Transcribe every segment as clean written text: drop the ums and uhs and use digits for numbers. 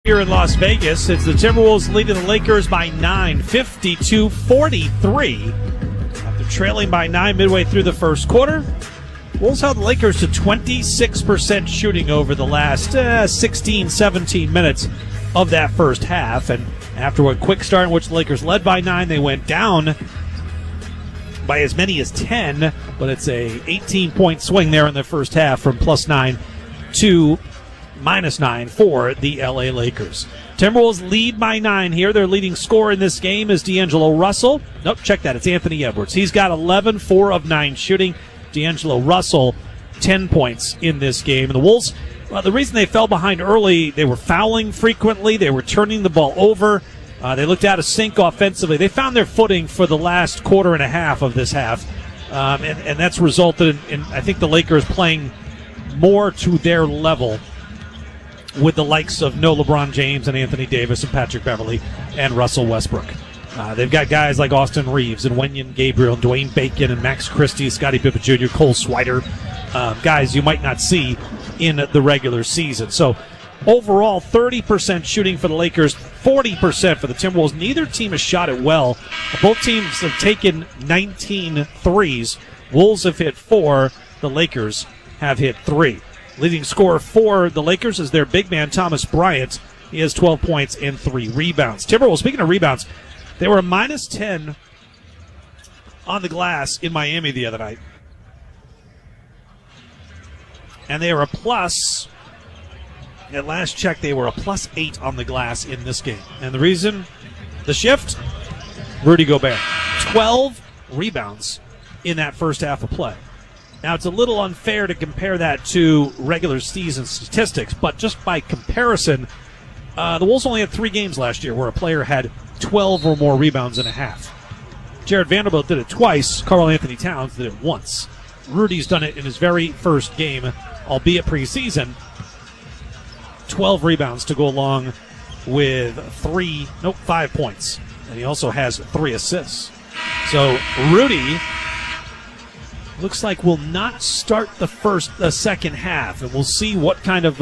Here in Las Vegas, it's the Timberwolves leading the Lakers by 9, 52-43. After trailing by 9 midway through the first quarter, Wolves held the Lakers to 26% shooting over the last 16, 17 minutes of that first half. And after a quick start in which the Lakers led by 9, they went down by as many as 10, but it's a 18-point swing there in the first half from +9 to -9 for the LA Lakers. Timberwolves lead by 9 here. Their leading scorer in this game is D'Angelo Russell. Nope, check that. It's Anthony Edwards. He's got 11, 4 of 9 shooting. D'Angelo Russell, 10 points in this game. And the Wolves, well, the reason they fell behind early, they were fouling frequently. They were turning the ball over. They looked out of sync offensively. They found their footing for the last quarter and a half of this half. And that's resulted in, I think, the Lakers playing more to their level with the likes of no LeBron James and Anthony Davis and Patrick Beverley and Russell Westbrook. They've got guys like Austin Reeves and Wenyen Gabriel and Dwayne Bacon and Max Christie, Scottie Pippen Jr., Cole Swider, guys you might not see in the regular season. So overall, 30% shooting for the Lakers, 40% for the Timberwolves. Neither team has shot it well. Both teams have taken 19 threes. Wolves have hit 4. The Lakers have hit 3. Leading scorer for the Lakers is their big man, Thomas Bryant. He has 12 points and 3 rebounds. Timberwolves, speaking of rebounds, they were a -10 on the glass in Miami the other night. And they were a plus, at last check, they were a +8 on the glass in this game. And the reason, the shift, Rudy Gobert. 12 rebounds in that first half of play. Now, it's a little unfair to compare that to regular season statistics, but just by comparison, the Wolves only had 3 games last year where a player had 12 or more rebounds in a half. Jared Vanderbilt did it twice. Karl Anthony Towns did it once. Rudy's done it in his very first game, albeit preseason. 12 rebounds to go along with 5 points. And he also has 3 assists. So Rudy looks like will not start the second half, and we'll see what kind of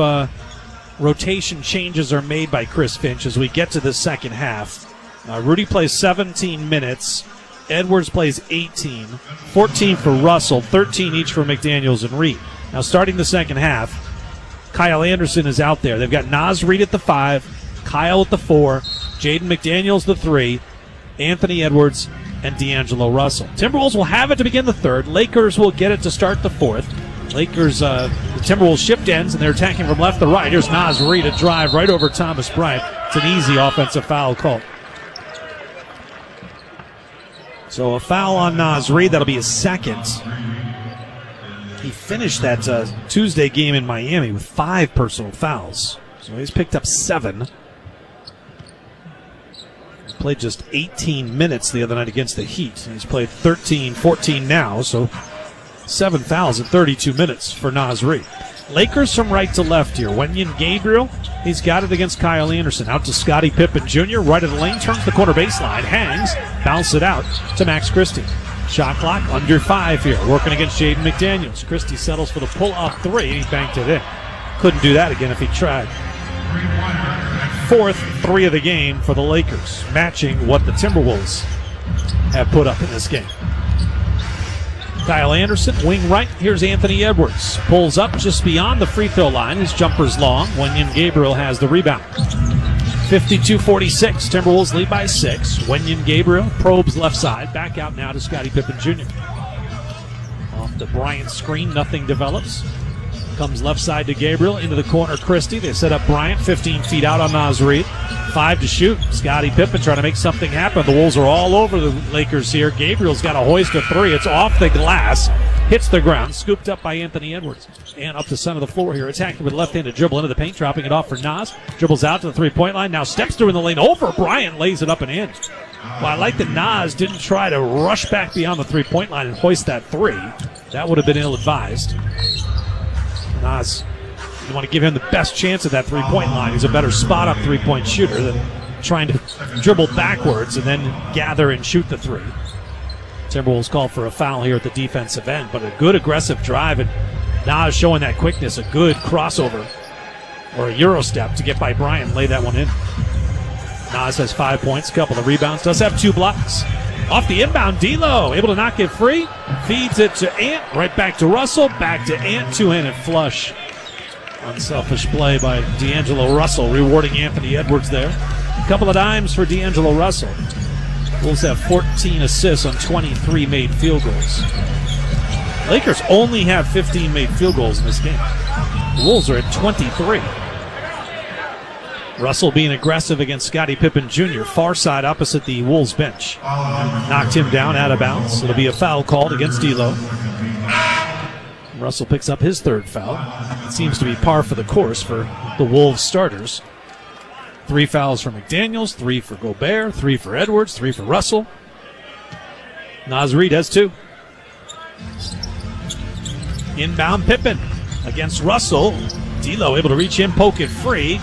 rotation changes are made by Chris Finch as we get to the second half. Rudy plays 17 minutes. Edwards plays 18, 14 for Russell, 13 each for McDaniels and Reed. Now starting the second half, Kyle Anderson is out there. They've got Naz Reid at the 5, Kyle at the 4, Jaden McDaniels the 3, Anthony Edwards, and D'Angelo Russell. Timberwolves will have it to begin the third. Lakers will get it to start the fourth. Lakers, the Timberwolves shift ends, and they're attacking from left to right. Here's Naz Reid, a drive right over Thomas Bryant. It's an easy offensive foul call. So a foul on Naz Reid. That'll be his second. He finished that Tuesday game in Miami with 5 personal fouls. So he's picked up 7. Played just 18 minutes the other night against the Heat. He's played 13, 14 now, so 7 fouls in 32 minutes for Naz Reid. Lakers from right to left here. Wenyen Gabriel, he's got it against Kyle Anderson. Out to Scottie Pippen Jr., right of the lane, turns the corner baseline, hangs, bounce it out to Max Christie. Shot clock under 5 here, working against Jaden McDaniels. Christie settles for the pull-off 3, and he banked it in. Couldn't do that again if he tried. 4th 3 of the game for the Lakers, matching what the Timberwolves have put up in this game. Kyle Anderson, wing right. Here's Anthony Edwards. Pulls up just beyond the free throw line. His jumper's long. Wenyen Gabriel has the rebound. 52-46. Timberwolves lead by 6. Wenyen Gabriel probes left side. Back out now to Scottie Pippen Jr. Off the Bryant screen, nothing develops. Comes left side to Gabriel, into the corner Christie. They set up Bryant, 15 feet out on Naz Reid. 5 to shoot. Scottie Pippen trying to make something happen. The Wolves are all over the Lakers here. Gabriel's got a hoist of 3. It's off the glass. Hits the ground. Scooped up by Anthony Edwards. And up the center of the floor here. Attacking with left-handed dribble into the paint. Dropping it off for Naz. Dribbles out to the three-point line. Now steps through in the lane. Over Bryant. Lays it up and in. Well, I like that Naz didn't try to rush back beyond the three-point line and hoist that 3. That would have been ill-advised. Naz, you want to give him the best chance at that three-point line. He's a better spot-up three-point shooter than trying to dribble backwards and then gather and shoot the 3. Timberwolves call for a foul here at the defensive end, but a good aggressive drive, and Naz showing that quickness, a good crossover or a Euro step to get by Bryant, lay that one in. Nas has 5 points, a couple of rebounds, does have 2 blocks. Off the inbound, D'Lo able to knock it free, feeds it to Ant, right back to Russell, back to Ant, two-handed flush. Unselfish play by D'Angelo Russell, rewarding Anthony Edwards there. A couple of dimes for D'Angelo Russell. Wolves have 14 assists on 23 made field goals. Lakers only have 15 made field goals in this game. The Wolves are at 23. Russell being aggressive against Scottie Pippen Jr., far side opposite the Wolves bench. Knocked him down out of bounds. It'll be a foul called against D'Lo. Russell picks up his 3rd foul. It seems to be par for the course for the Wolves starters. 3 fouls for McDaniels, 3 for Gobert, 3 for Edwards, 3 for Russell. Naz Reid has 2. Inbound Pippen against Russell. D'Lo able to reach in, poke it free.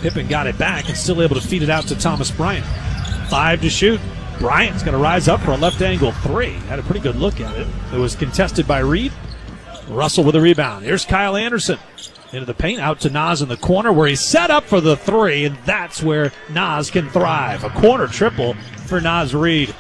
Pippen got it back and still able to feed it out to Thomas Bryant. 5 to shoot. Bryant's going to rise up for a left angle 3. Had a pretty good look at it. It was contested by Reid. Russell with a rebound. Here's Kyle Anderson. Into the paint, out to Nas in the corner where he's set up for the 3, and that's where Nas can thrive. A corner triple for Naz Reid.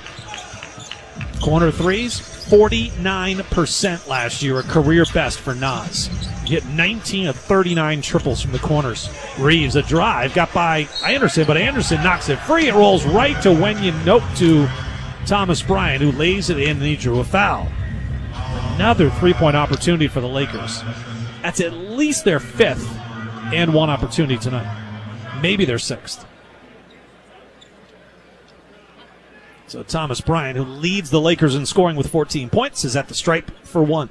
Corner threes, 49% last year, a career best for Nas. He hit 19 of 39 triples from the corners. Reeves, a drive, got by Anderson, but Anderson knocks it free. It rolls right to Wenyen Nope to Thomas Bryant, who lays it in, and he drew a foul. Another three-point opportunity for the Lakers. That's at least their 5th and 1 opportunity tonight. Maybe their 6th. So Thomas Bryant, who leads the Lakers in scoring with 14 points, is at the stripe for 1.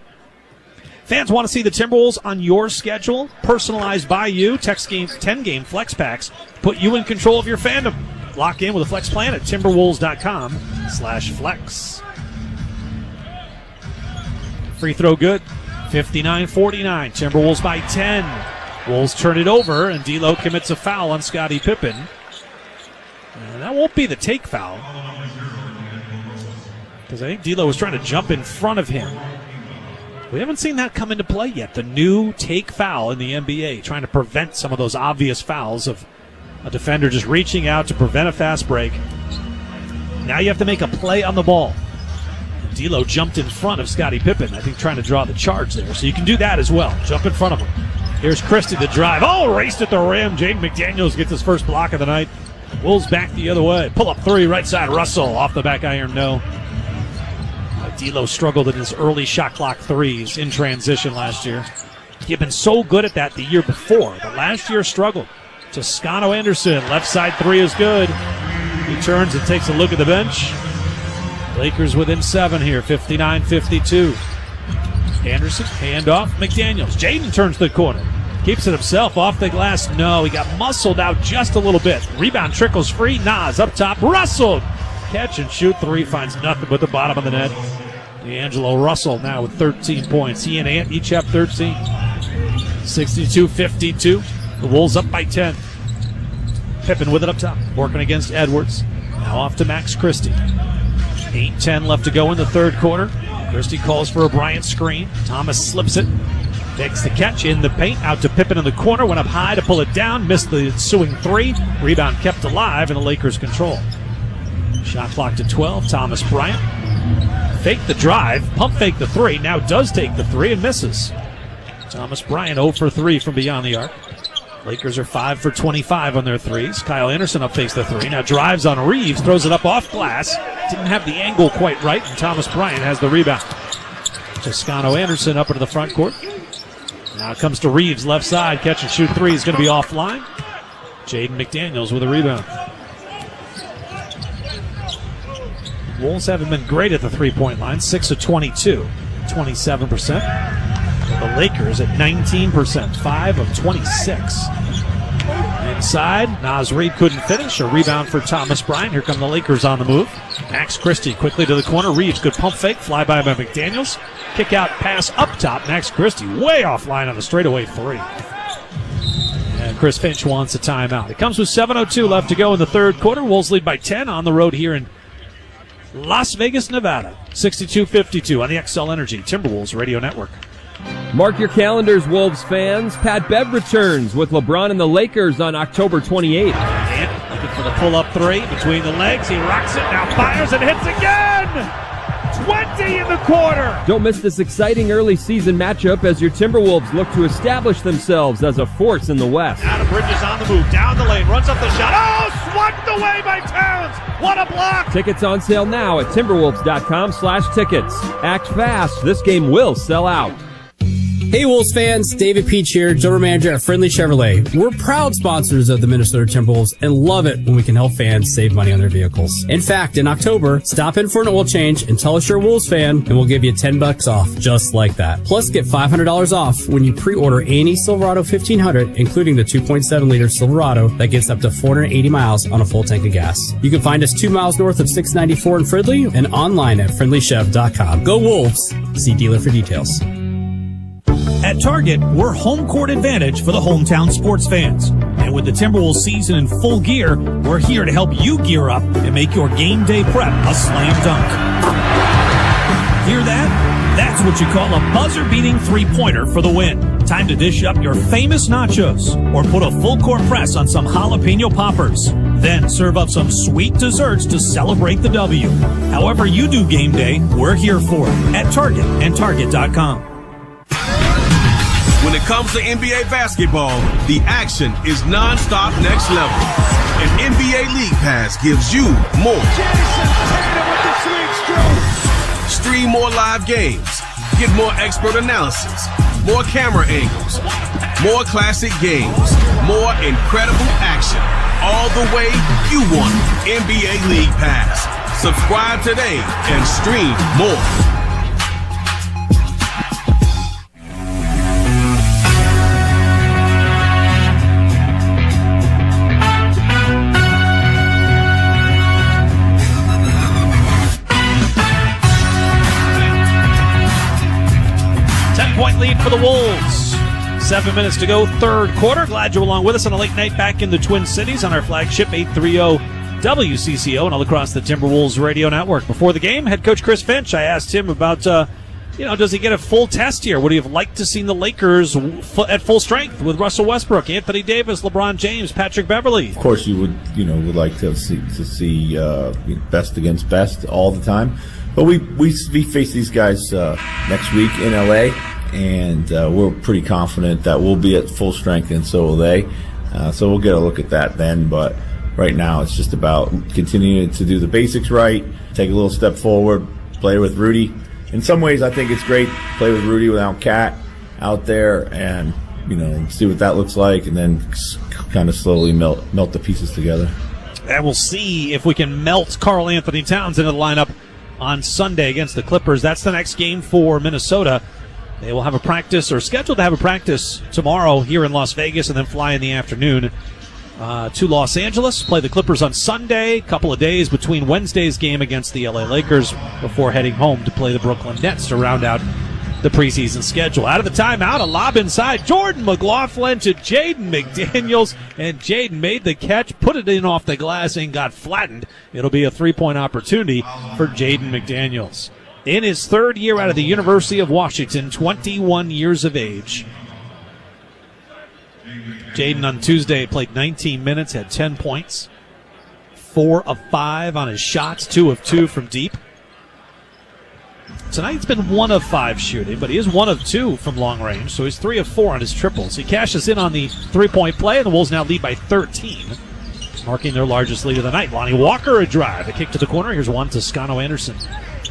Fans want to see the Timberwolves on your schedule, personalized by you. Text game 10-game flex packs put you in control of your fandom. Lock in with a flex plan at timberwolves.com/flex. Free throw good. 59-49. Timberwolves by 10. Wolves turn it over, and D'Lo commits a foul on Scottie Pippen. And that won't be the take foul, because I think D'Lo was trying to jump in front of him. We haven't seen that come into play yet. The new take foul in the NBA, trying to prevent some of those obvious fouls of a defender just reaching out to prevent a fast break. Now you have to make a play on the ball. D'Lo jumped in front of Scottie Pippen, I think trying to draw the charge there. So you can do that as well. Jump in front of him. Here's Christie the drive. Oh, raced at the rim. Jaden McDaniels gets his first block of the night. Wolves back the other way. Pull up 3, right side. Russell off the back iron, no. D'Lo struggled in his early shot clock 3s in transition last year. He had been so good at that the year before, but last year struggled. Toscano Anderson, left side 3 is good. He turns and takes a look at the bench. Lakers within 7 here, 59-52. Anderson, handoff, McDaniels. Jaden turns the corner. Keeps it himself off the glass. No, he got muscled out just a little bit. Rebound trickles free. Nas up top. Russell. Catch and shoot 3. Finds nothing but the bottom of the net. D'Angelo Russell now with 13 points. He and Ant each have 13. 62-52. The Wolves up by 10. Pippen with it up top. Working against Edwards. Now off to Max Christie. 8:10 left to go in the 3rd quarter. Christie calls for a Bryant screen. Thomas slips it. Takes the catch in the paint. Out to Pippen in the corner. Went up high to pull it down. Missed the ensuing 3. Rebound kept alive, and the Lakers control. Shot clock to 12. Thomas Bryant. Fake the drive. Pump fake the 3. Now does take the 3 and misses. Thomas Bryant 0 for 3 from beyond the arc. Lakers are 5 for 25 on their 3s. Kyle Anderson up fakes the 3. Now drives on Reeves. Throws it up off glass. Didn't have the angle quite right, and Thomas Bryant has the rebound. Toscano Anderson up into the front court. Now it comes to Reeves, left side. Catch and shoot 3 is going to be offline. Jaden McDaniels with a rebound. Wolves haven't been great at the three-point line. 6 of 22, 27%. The Lakers at 19%, 5 of 26. Inside, Naz Reid couldn't finish. A rebound for Thomas Bryant. Here come the Lakers on the move. Max Christie quickly to the corner. Reeves, good pump fake. Flyby by McDaniels. Kick out pass up top. Max Christie way offline on the straightaway 3. And Chris Finch wants a timeout. It comes with 7:02 left to go in the 3rd quarter. Wolves lead by 10 on the road here in Las Vegas, Nevada. 62-52 on the XL Energy Timberwolves Radio Network. Mark your calendars, Wolves fans. Pat Bev returns with LeBron and the Lakers on October 28th. Ant looking for the pull-up three between the legs. He rocks it, now fires and hits again! 20 in the quarter! Don't miss this exciting early season matchup as your Timberwolves look to establish themselves as a force in the West. Now Bridges on the move, down the lane, runs up the shot. Oh, swiped away by Towns! What a block! Tickets on sale now at timberwolves.com/tickets. Act fast, this game will sell out. Hey Wolves fans, David Peach here, General Manager at Friendly Chevrolet. We're proud sponsors of the Minnesota Timberwolves and love it when we can help fans save money on their vehicles. In fact, in October, stop in for an oil change and tell us you're a Wolves fan and we'll give you $10 off just like that. Plus get $500 off when you pre-order any Silverado 1500, including the 2.7-liter Silverado that gets up to 480 miles on a full tank of gas. You can find us 2 miles north of 694 in Fridley and online at friendlychev.com. Go Wolves! See dealer for details. At Target, we're home court advantage for the hometown sports fans. And with the Timberwolves season in full gear, we're here to help you gear up and make your game day prep a slam dunk. Hear that? That's what you call a buzzer-beating three-pointer for the win. Time to dish up your famous nachos or put a full court press on some jalapeno poppers. Then serve up some sweet desserts to celebrate the W. However you do game day, we're here for it at Target and Target.com. When it comes to NBA basketball, the action is nonstop next level. And NBA League Pass gives you more. Stream more live games. Get more expert analysis. More camera angles. More classic games. More incredible action. All the way you want it. NBA League Pass. Subscribe today and stream more. Lead for the Wolves. 7 minutes to go, third quarter. Glad you're along with us on a late night back in the Twin Cities on our flagship 830 WCCO and all across the Timberwolves radio network. Before the game, head coach Chris Finch, I asked him about, does he get a full test here? Would he have liked to see the Lakers at full strength with Russell Westbrook, Anthony Davis, LeBron James, Patrick Beverley? Of course, you would like to see best against best all the time. But we face these guys next week in LA. And we're pretty confident that we'll be at full strength, and so will they. So we'll get a look at that then. But right now, it's just about continuing to do the basics right, take a little step forward, play with Rudy. In some ways, I think it's great play with Rudy without Cat out there, and see what that looks like, and then kind of slowly melt the pieces together. And we'll see if we can melt Karl Anthony Towns into the lineup on Sunday against the Clippers. That's the next game for Minnesota. They will have a practice, or scheduled to have a practice tomorrow here in Las Vegas, and then fly in the afternoon to Los Angeles. Play the Clippers on Sunday, couple of days between Wednesday's game against the LA Lakers before heading home to play the Brooklyn Nets to round out the preseason schedule. Out of the timeout, a lob inside. Jordan McLaughlin to Jaden McDaniels, and Jaden made the catch, put it in off the glass, and got flattened. It'll be a three-point opportunity for Jaden McDaniels. In his third year out of the University of Washington, 21 years of age. Jaden on Tuesday played 19 minutes, had 10 points, 4 of 5 on his shots, 2 of 2 from deep. Tonight it's been 1 of 5 shooting, but he is 1 of 2 from long range, so he's 3 of 4 on his triples. He cashes in on the three-point play, and the Wolves now lead by 13, marking their largest lead of the night. Lonnie Walker a drive, a kick to the corner. Here's one to Toscano Anderson.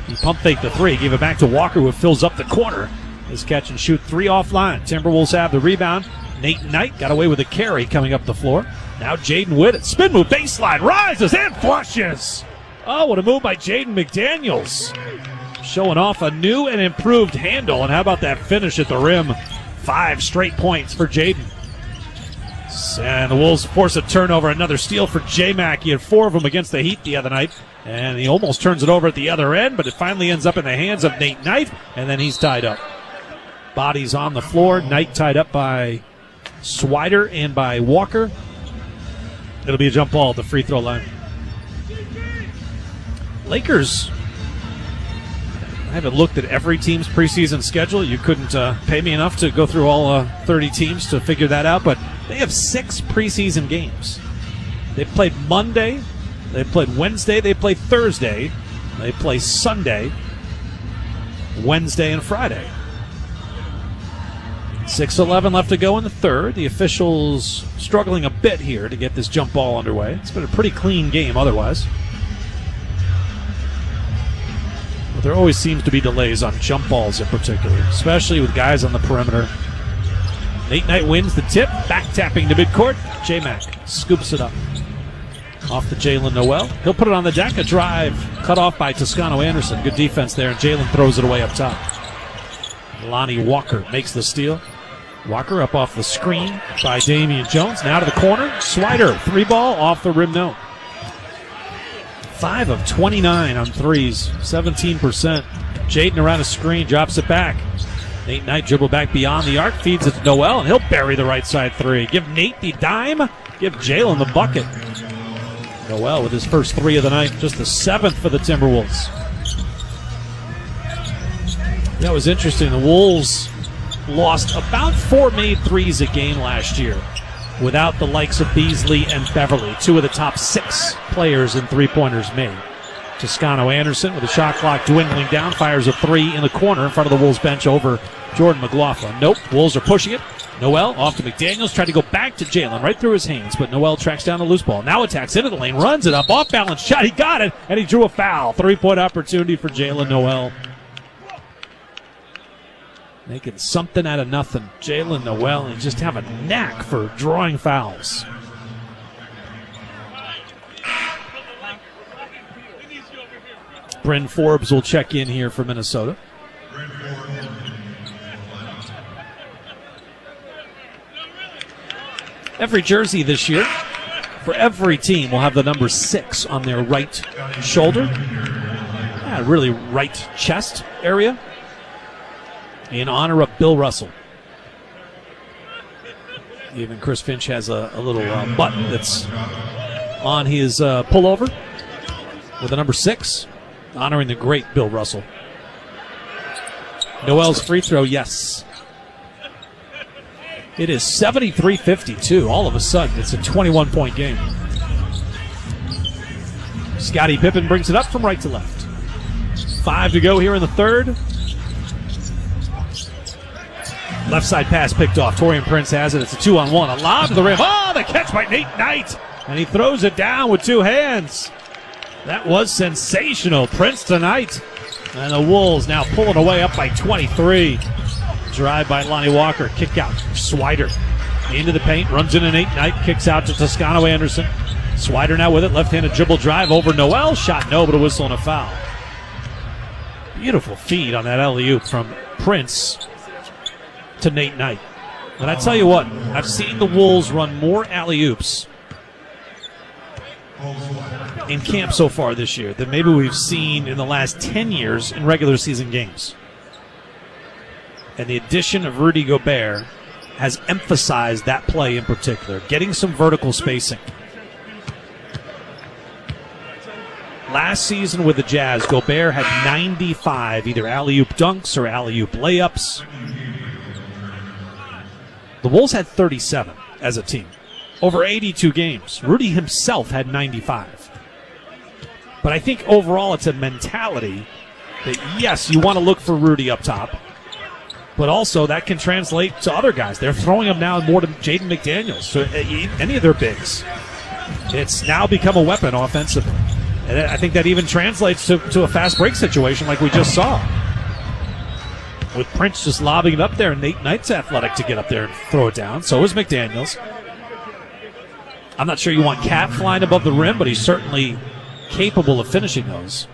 He pump faked the three, gave it back to Walker, who fills up the corner. His catch and shoot 3 offline. Timberwolves have the rebound. Nate Knight got away with a carry coming up the floor. Now Jaden Witt, spin move, baseline, rises and flushes. Oh, what a move by Jaden McDaniels. Showing off a new and improved handle. And how about that finish at the rim? 5 straight points for Jaden. And the Wolves force a turnover, another steal for J-Mac. He had 4 of them against the Heat the other night. And he almost turns it over at the other end, but it finally ends up in the hands of Nate Knight, and then he's tied up. Bodies on the floor. Knight tied up by Swider and by Walker. It'll be a jump ball at the free throw line. Lakers haven't looked at every team's preseason schedule. You couldn't pay me enough to go through all 30 teams to figure that out, but they have 6 preseason games. They played Monday, they played Wednesday, they played Thursday, they play Sunday, Wednesday, and Friday. 6:11 left to go in the third. The officials struggling a bit here to get this jump ball underway. It's been a pretty clean game otherwise. But there always seems to be delays on jump balls in particular, especially with guys on the perimeter. Nate Knight wins the tip, back tapping to midcourt. J-Mac scoops it up. Off to Jalen Noel. He'll put it on the deck. A drive cut off by Toscano Anderson. Good defense there, and Jalen throws it away up top. Lonnie Walker makes the steal. Walker up off the screen by Damian Jones. Now to the corner. Swider, 3-ball off the rim, no. 5 of 29 on threes, 17%. Jaden around a screen, drops it back. Nate Knight dribble back beyond the arc, feeds it to Noel, and he'll bury the right side 3. Give Nate the dime, give Jalen the bucket. Noel with his first 3 of the night, just the 7th for the Timberwolves. That was interesting. The Wolves lost about 4 made threes a game last year without the likes of Beasley and Beverly, 2 of the top 6 players in three-pointers made. Toscano Anderson with the shot clock dwindling down, fires a 3 in the corner in front of the Wolves bench over Jordan McLaughlin. Nope, Wolves are pushing it. Noel off to McDaniels, tried to go back to Jalen, right through his hands, but Noel tracks down the loose ball. Now attacks into the lane, runs it up, off-balance shot, he got it, and he drew a foul. 3-point opportunity for Jalen Noel. Making something out of nothing. Jalen Noel, and just have a knack for drawing fouls. Bryn Forbes will check in here for Minnesota. Every jersey this year, for every team, will have the number 6 on their right shoulder. Really right chest area. In honor of Bill Russell. Even Chris Finch has a little button that's on his pullover with the number 6, honoring the great Bill Russell. Noel's free throw, yes. It is 73-52. All of a sudden, it's a 21-point game. Scottie Pippen brings it up from right to left. 5 to go here in the third. Left side pass picked off. Taurean Prince has it. It's a 2-on-1. A lob to the rim. Oh, the catch by Nate Knight. And he throws it down with 2 hands. That was sensational. Prince tonight. And the Wolves now pulling away up by 23. Drive by Lonnie Walker. Kick out. Swider into the paint. Runs into Nate Knight. Kicks out to Toscano Anderson. Swider now with it. Left-handed dribble drive over Noel. Shot no, but a whistle and a foul. Beautiful feed on that alley-oop from Prince to Nate Knight. And I tell you what, I've seen the Wolves run more alley-oops in camp so far this year than maybe we've seen in the last 10 years in regular season games. And the addition of Rudy Gobert has emphasized that play in particular, getting some vertical spacing. Last season with the Jazz, Gobert had 95 either alley-oop dunks or alley-oop layups. The Wolves had 37 as a team. Over 82 games. Rudy himself had 95. But I think overall it's a mentality that, yes, you want to look for Rudy up top, but also that can translate to other guys. They're throwing him now more to Jaden McDaniels, to any of their bigs. It's now become a weapon offensively. And I think that even translates to a fast break situation like we just saw. With Prince just lobbing it up there, and Nate Knight's athletic to get up there and throw it down. So is McDaniels. I'm not sure you want Cat flying above the rim, but he's certainly capable of finishing those.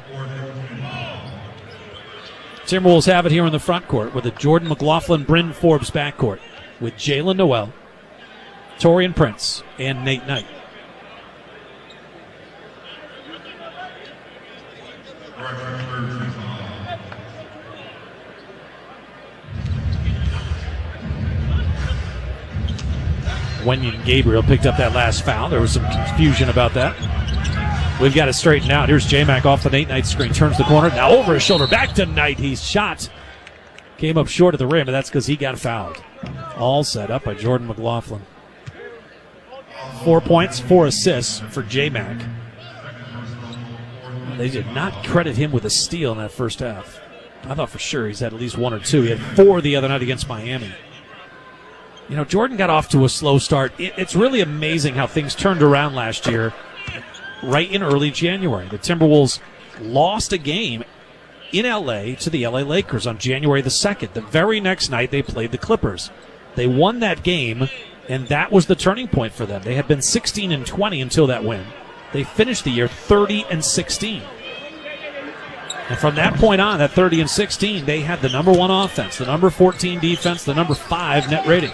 Timberwolves have it here in the front court with a Jordan McLaughlin, Bryn Forbes backcourt with Jalen Noel, Taurean Prince, and Nate Knight. Wenyen Gabriel picked up that last foul. There was some confusion about that. We've got it straightened out. Here's J-Mac off the Nate Knight screen. Turns the corner. Now over his shoulder. Back to Knight. He's shot. Came up short of the rim, but that's because he got fouled. All set up by Jordan McLaughlin. 4 points, 4 assists for J-Mac. They did not credit him with a steal in that first half. I thought for sure he's had at least 1 or 2. He had 4 the other night against Miami. You know, Jordan got off to a slow start. It's really amazing how things turned around last year right in early January. The Timberwolves lost a game in L.A. to the L.A. Lakers on January the 2nd. The very next night, they played the Clippers. They won that game, and that was the turning point for them. They had been 16-20 until that win. They finished the year 30-16. And from that point on, that 30-16, they had the number 1 offense, the number 14 defense, the number 5 net rating.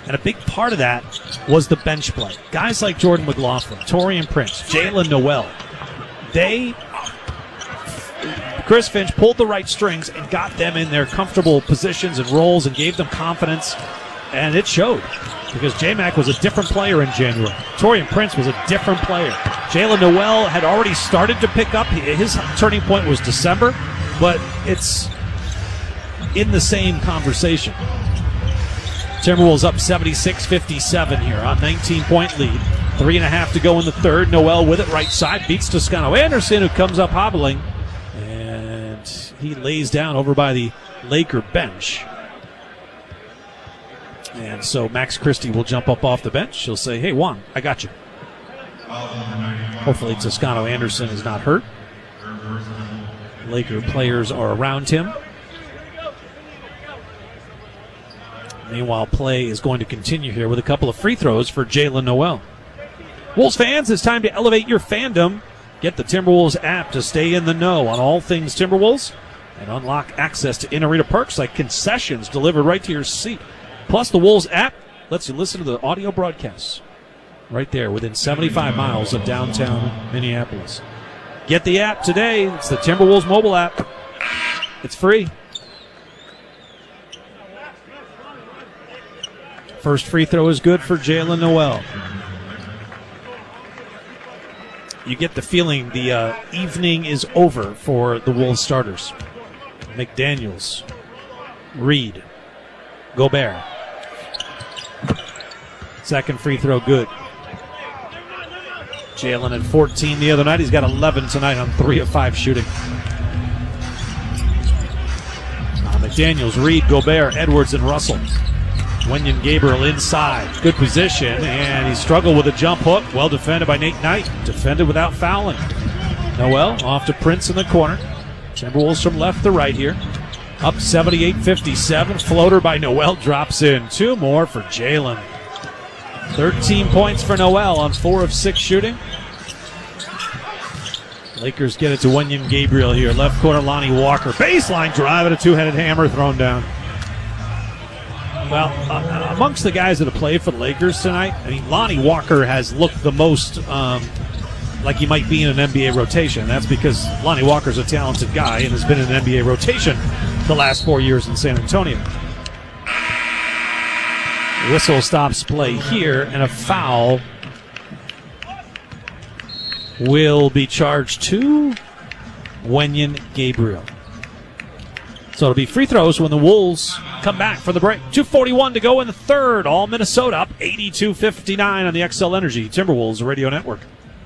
And a big part of that was the bench play. Guys like Jordan McLaughlin, Taurean Prince, Jalen Noel, Chris Finch pulled the right strings and got them in their comfortable positions and roles and gave them confidence, and it showed because J-Mac was a different player in January. Taurean Prince was a different player. Jalen Noel had already started to pick up. His turning point was December, but it's in the same conversation. Timberwolves up 76-57 here on 19-point lead. 3.5 to go in the third. Noel with it right side. Beats Toscano Anderson, who comes up hobbling. And he lays down over by the Laker bench. And so Max Christie will jump up off the bench. He'll say, hey, Juan, I got you. Hopefully Toscano Anderson is not hurt. Laker players are around him. Meanwhile, play is going to continue here with a couple of free throws for Jalen Noel. Wolves fans, it's time to elevate your fandom. Get the Timberwolves app to stay in the know on all things Timberwolves and unlock access to in-arena perks like concessions delivered right to your seat. Plus, the Wolves app lets you listen to the audio broadcasts right there within 75 miles of downtown Minneapolis. Get the app today. It's the Timberwolves mobile app. It's free. First free throw is good for Jalen Noel. You get the feeling the evening is over for the Wolves starters. McDaniels, Reed, Gobert. Second free throw good. Jalen had 14 the other night. He's got 11 tonight on 3 of 5 shooting. McDaniels, Reed, Gobert, Edwards, and Russell. Wenyen Gabriel inside. Good position, and he struggled with a jump hook. Well defended by Nate Knight. Defended without fouling. Noel off to Prince in the corner. Timberwolves from left to right here. Up 78-57. Floater by Noel drops in. 2 more for Jalen. 13 points for Noel on 4 of 6 shooting. Lakers get it to Wenyen Gabriel here. Left corner, Lonnie Walker. Baseline drive and a 2-headed hammer thrown down. Well, amongst the guys that have played for the Lakers tonight, I mean, Lonnie Walker has looked the most like he might be in an NBA rotation. That's because Lonnie Walker's a talented guy and has been in an NBA rotation the last 4 years in San Antonio. Whistle stops play here, and a foul will be charged to Wenyen Gabriel. So it'll be free throws when the Wolves come back for the break. 2:41 to go in the third. All Minnesota up 82-59 on the XL Energy Timberwolves Radio Network.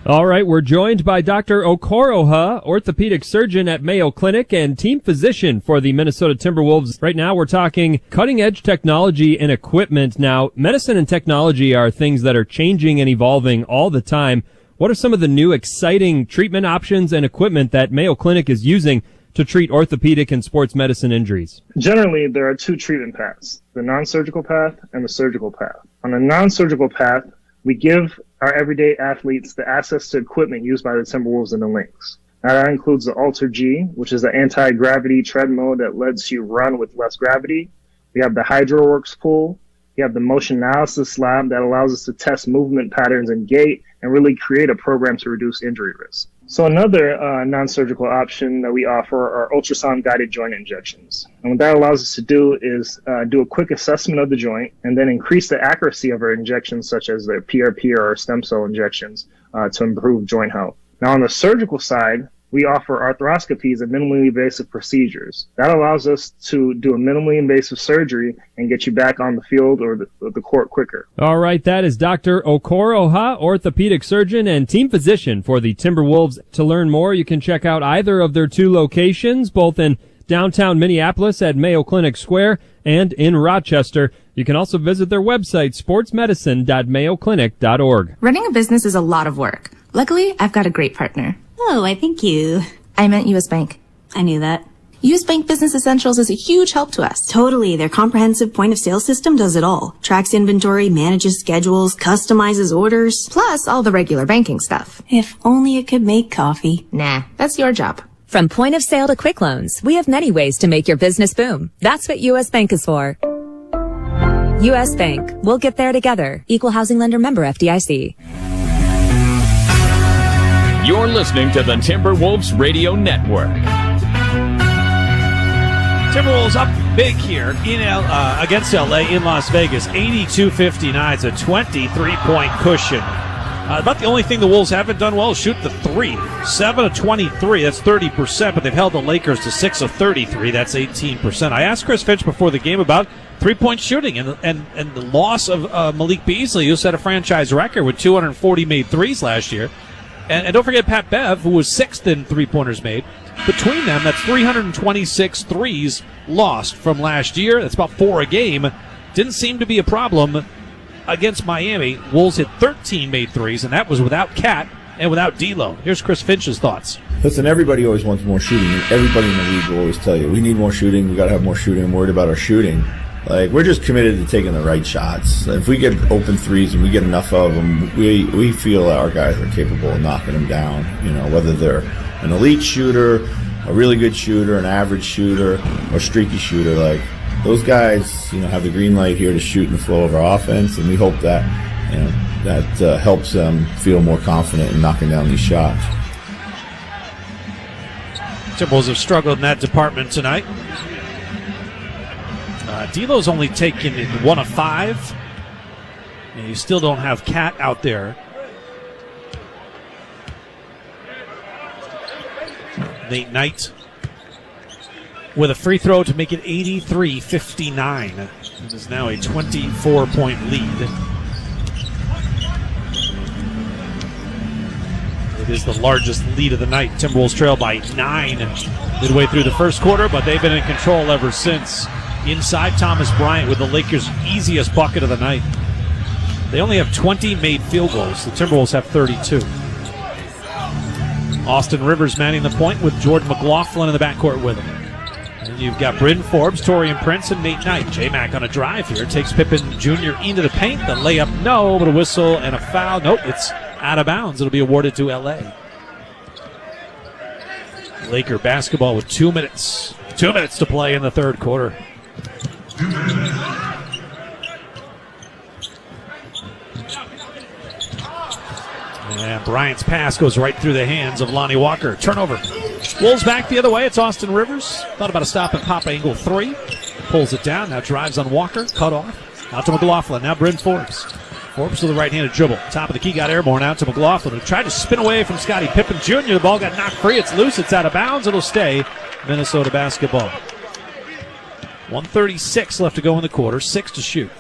All right, we're joined by Dr. Okoroha, orthopedic surgeon at Mayo Clinic and team physician for the Minnesota Timberwolves. Right now we're talking cutting-edge technology and equipment. Now, medicine and technology are things that are changing and evolving all the time. What are some of the new exciting treatment options and equipment that Mayo Clinic is using to treat orthopedic and sports medicine injuries? Generally, there are 2 treatment paths, the non-surgical path and the surgical path. On the non-surgical path, we give our everyday athletes the access to equipment used by the Timberwolves and the Lynx. Now, that includes the Alter G, which is an anti-gravity treadmill that lets you run with less gravity. We have the HydroWorks Pool. We have the Motion Analysis Lab that allows us to test movement patterns and gait and really create a program to reduce injury risk. So another non-surgical option that we offer are ultrasound-guided joint injections. And what that allows us to do is do a quick assessment of the joint and then increase the accuracy of our injections, such as the PRP or stem cell injections, to improve joint health. Now, on the surgical side, we offer arthroscopies and minimally invasive procedures. That allows us to do a minimally invasive surgery and get you back on the field or the court quicker. All right, that is Dr. Okoro Ha, orthopedic surgeon and team physician for the Timberwolves. To learn more, you can check out either of their two locations, both in downtown Minneapolis at Mayo Clinic Square and in Rochester. You can also visit their website, sportsmedicine.mayoclinic.org. Running a business is a lot of work. Luckily, I've got a great partner. Oh, I thank you. I meant U.S. Bank. I knew that. U.S. Bank Business Essentials is a huge help to us. Totally. Their comprehensive point-of-sale system does it all. Tracks inventory, manages schedules, customizes orders. Plus all the regular banking stuff. If only it could make coffee. Nah, that's your job. From point of sale to quick loans, we have many ways to make your business boom. That's what U.S. Bank is for. U.S. Bank. We'll get there together. Equal housing lender, member FDIC. You're listening to the Timberwolves Radio Network. Timberwolves up big here against LA in Las Vegas. 82-59. It's a 23-point cushion. About the only thing the Wolves haven't done well is shoot the three. 7 of 23, that's 30%, but they've held the Lakers to 6 of 33, that's 18%. I asked Chris Finch before the game about three-point shooting and the loss of Malik Beasley, who set a franchise record with 240 made threes last year. And don't forget Pat Bev, who was 6th in three-pointers made. Between them, that's 326 threes lost from last year. That's about 4 a game. Didn't seem to be a problem against Miami. Wolves hit 13 made threes, and that was without Cat and without D'Lo. Here's Chris Finch's thoughts. Listen, everybody always wants more shooting. Everybody in the league will always tell you, we need more shooting, we got to have more shooting, I'm worried about our shooting. Like, we're just committed to taking the right shots. If we get open threes and we get enough of them, we feel that our guys are capable of knocking them down. You know, whether they're an elite shooter, a really good shooter, an average shooter, or streaky shooter. Like, those guys, you know, have the green light here to shoot in the flow of our offense, and we hope that, you know, that helps them feel more confident in knocking down these shots. Timberwolves have struggled in that department tonight. D'Lo's only taken in 1 of 5. And you still don't have Cat out there. Nate Knight with a free throw to make it 83-59. It is now a 24-point lead. It is the largest lead of the night. Timberwolves trail by 9 midway through the first quarter, but they've been in control ever since. Inside, Thomas Bryant with the Lakers' easiest bucket of the night. They only have 20 made field goals. The Timberwolves have 32. Austin Rivers manning the point with Jordan McLaughlin in the backcourt with him. And you've got Bryn Forbes, Taurean Prince, and Nate Knight. J-Mac on a drive here. Takes Pippen Jr. into the paint. The layup, no, but a whistle and a foul. Nope, it's out of bounds. It'll be awarded to L.A. Laker basketball with 2 minutes. 2 minutes to play in the third quarter. And Bryant's pass goes right through the hands of Lonnie Walker. Turnover. Wolves back the other way. It's Austin Rivers. Thought about a stop and pop angle 3. Pulls it down. Now drives on Walker. Cut off. Out to McLaughlin. Now Bryn Forbes. Forbes with a right-handed dribble. Top of the key got airborne out to McLaughlin, who tried to spin away from Scottie Pippen Jr. The ball got knocked free. It's loose. It's out of bounds. It'll stay Minnesota basketball. 1:36 left to go in the quarter. 6 to shoot.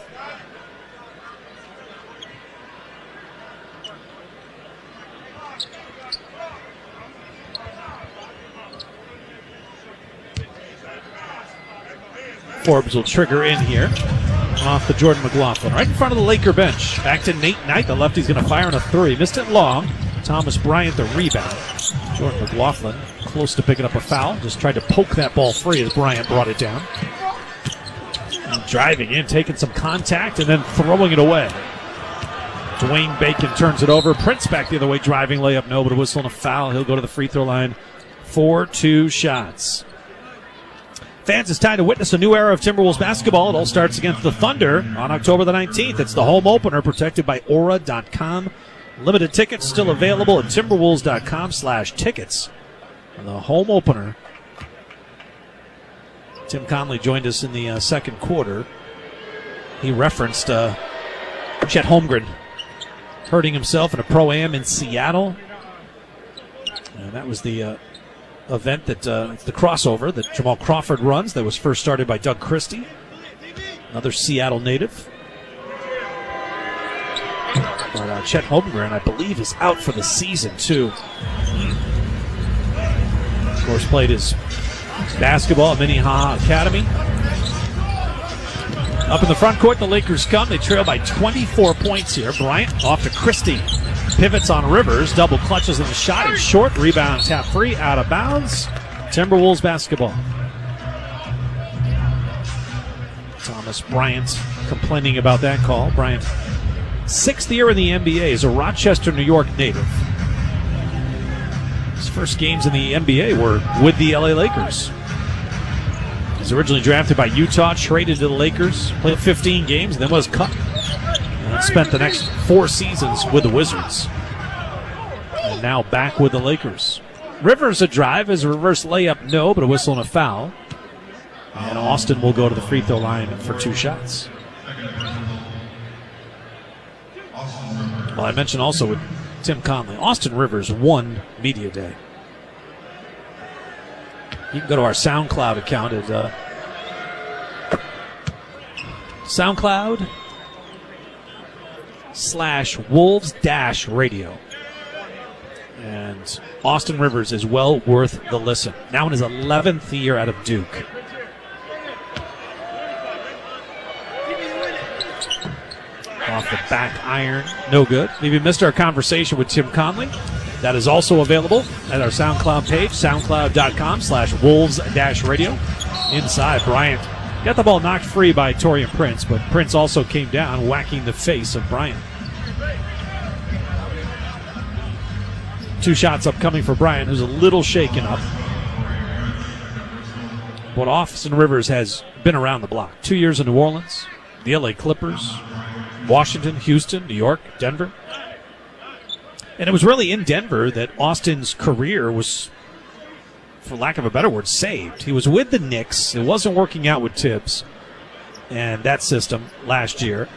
Forbes will trigger in here off the Jordan McLaughlin. Right in front of the Laker bench. Back to Nate Knight. The lefty's going to fire on a 3. Missed it long. Thomas Bryant the rebound. Jordan McLaughlin close to picking up a foul. Just tried to poke that ball free as Bryant brought it down. And driving in, taking some contact, and then throwing it away. Dwayne Bacon turns it over. Prince back the other way, driving layup. No, but a whistle and a foul. He'll go to the free throw line for 2 shots. Fans, it's time to witness a new era of Timberwolves basketball. It all starts against the Thunder on October the 19th. It's the home opener protected by Aura.com. Limited tickets still available at Timberwolves.com/tickets. The home opener. Tim Conley joined us in the second quarter. He referenced Chet Holmgren hurting himself in a Pro-Am in Seattle. And that was the event that the crossover that Jamal Crawford runs that was first started by Doug Christie, another Seattle native. But Chet Holmgren, I believe, is out for the season, too. Of course, played his basketball at Minnehaha Academy. Up in the front court, the Lakers come. They trail by 24 points here. Bryant off to Christie. Pivots on Rivers. Double clutches in the shot. It's short. Rebound tap free. Out of bounds. Timberwolves basketball. Thomas Bryant complaining about that call. Bryant, 6th year in the NBA, is a Rochester, New York native. His first games in the NBA were with the LA Lakers. He was originally drafted by Utah, traded to the Lakers, played 15 games, and then was cut. And spent the next 4 seasons with the Wizards. And now back with the Lakers. Rivers a drive, is a reverse layup, no, but a whistle and a foul. And Austin will go to the free throw line for 2 shots. Well, I mentioned also with Tim Conley, Austin Rivers won Media Day. You can go to our SoundCloud account at SoundCloud/Wolves-Radio. And Austin Rivers is well worth the listen. Now in his 11th year out of Duke. Off the back iron, no good. If you missed our conversation with Tim Conley, that is also available at our SoundCloud page, soundcloud.com/Wolves-Radio. Inside, Bryant got the ball knocked free by Taurean Prince, but Prince also came down, whacking the face of Bryant. 2 shots upcoming for Bryant, who's a little shaken up. But Austin Rivers has been around the block. 2 years in New Orleans, the LA Clippers, Washington, Houston, New York, Denver. And it was really in Denver that Austin's career was, for lack of a better word, saved. He was with the Knicks. It wasn't working out with Tibbs and that system last year.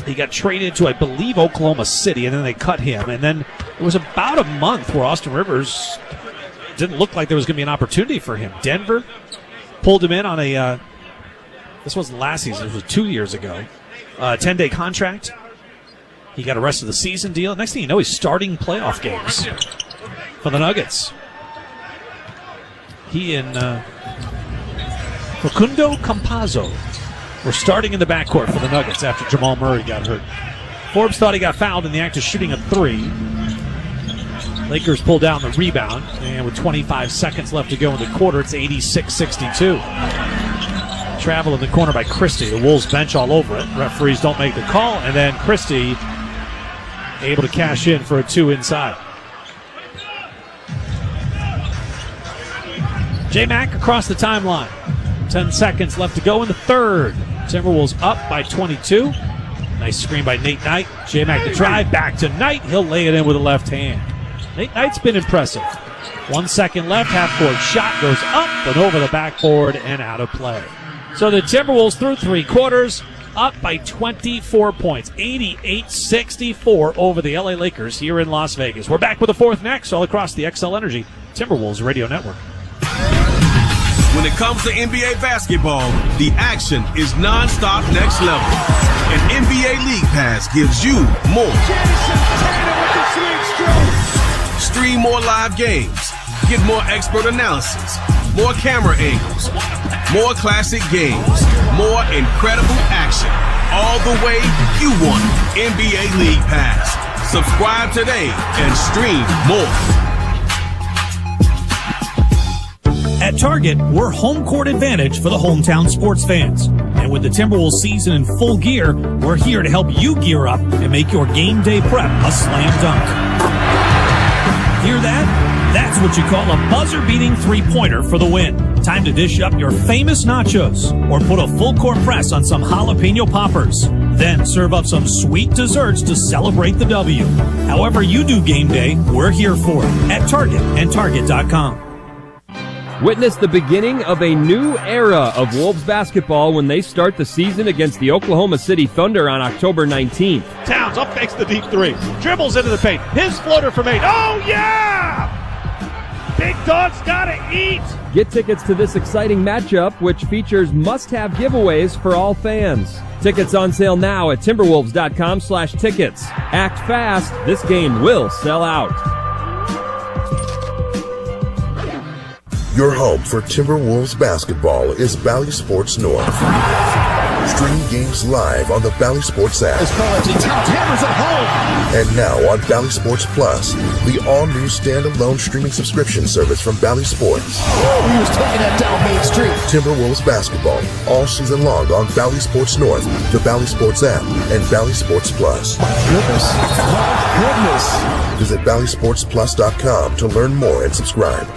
He got traded to, I believe, Oklahoma City, and then they cut him. And then it was about a month where Austin Rivers didn't look like there was going to be an opportunity for him. Denver pulled him in on a, this wasn't last season, it was 2 years ago, 10-day contract. He got a rest of the season deal. Next thing you know, he's starting playoff games for the Nuggets. He and Facundo Campazzo were starting in the backcourt for the Nuggets after Jamal Murray got hurt. Forbes thought he got fouled in the act of shooting a 3. Lakers pull down the rebound, and with 25 seconds left to go in the quarter, it's 86-62. Travel in the corner by Christie. The Wolves bench all over it. Referees don't make the call, and then Christie able to cash in for a 2 inside. J-Mac across the timeline. 10 seconds left to go in the third. Timberwolves up by 22. Nice screen by Nate Knight. J-Mac to drive, back to Knight. He'll lay it in with a left hand. Nate Knight's been impressive. 1 second left, half-court shot goes up and over the backboard and out of play. So the Timberwolves through 3 quarters, up by 24 points, 88-64 over the LA Lakers here in Las Vegas. We're back with the fourth next, all across the XL Energy Timberwolves Radio Network. When it comes to NBA basketball, the action is non-stop next level. And NBA League Pass gives you more. Stream more live games. Get more expert analysis. More camera angles. More classic games. More incredible action. All the way you want it. NBA League Pass. Subscribe today and stream more. At Target, we're home court advantage for the hometown sports fans. And with the Timberwolves season in full gear, we're here to help you gear up and make your game day prep a slam dunk. Hear that? That's what you call a buzzer-beating three-pointer for the win. Time to dish up your famous nachos or put a full-court press on some jalapeno poppers. Then serve up some sweet desserts to celebrate the W. However you do game day, we're here for it at Target and Target.com. Witness the beginning of a new era of Wolves basketball when they start the season against the Oklahoma City Thunder on October 19th. Towns up makes the deep three. Dribbles into the paint. His floater from 8. Oh, yeah! Big Dog's gotta eat! Get tickets to this exciting matchup, which features must-have giveaways for all fans. Tickets on sale now at timberwolves.com/tickets. Act fast. This game will sell out. Your home for Timberwolves basketball is Bally Sports North. Stream games live on the Bally Sports app. Hammers at home. And now on Bally Sports Plus, the all-new standalone streaming subscription service from Bally Sports. He was taking that down Main Street. Timberwolves basketball all season long on Bally Sports North, the Bally Sports app, and Bally Sports Plus. Goodness. My goodness. Visit BallySportsPlus.com to learn more and subscribe.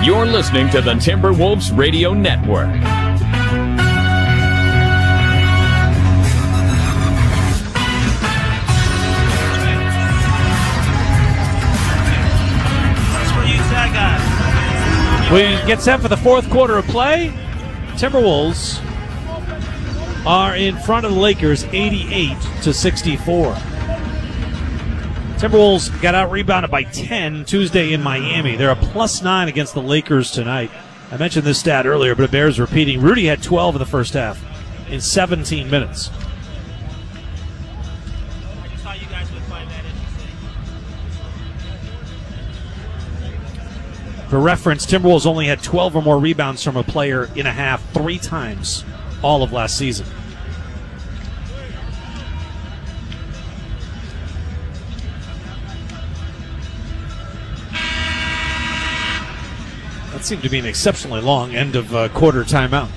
You're listening to the Timberwolves Radio Network. We get set for the fourth quarter of play. Timberwolves are in front of the Lakers 88-64. Timberwolves got out-rebounded by 10 Tuesday in Miami. They're a +9 against the Lakers tonight. I mentioned this stat earlier, but it bears repeating. Rudy had 12 in the first half in 17 minutes. For reference, Timberwolves only had 12 or more rebounds from a player in a half 3 times all of last season. That seemed to be an exceptionally long end of quarter timeout.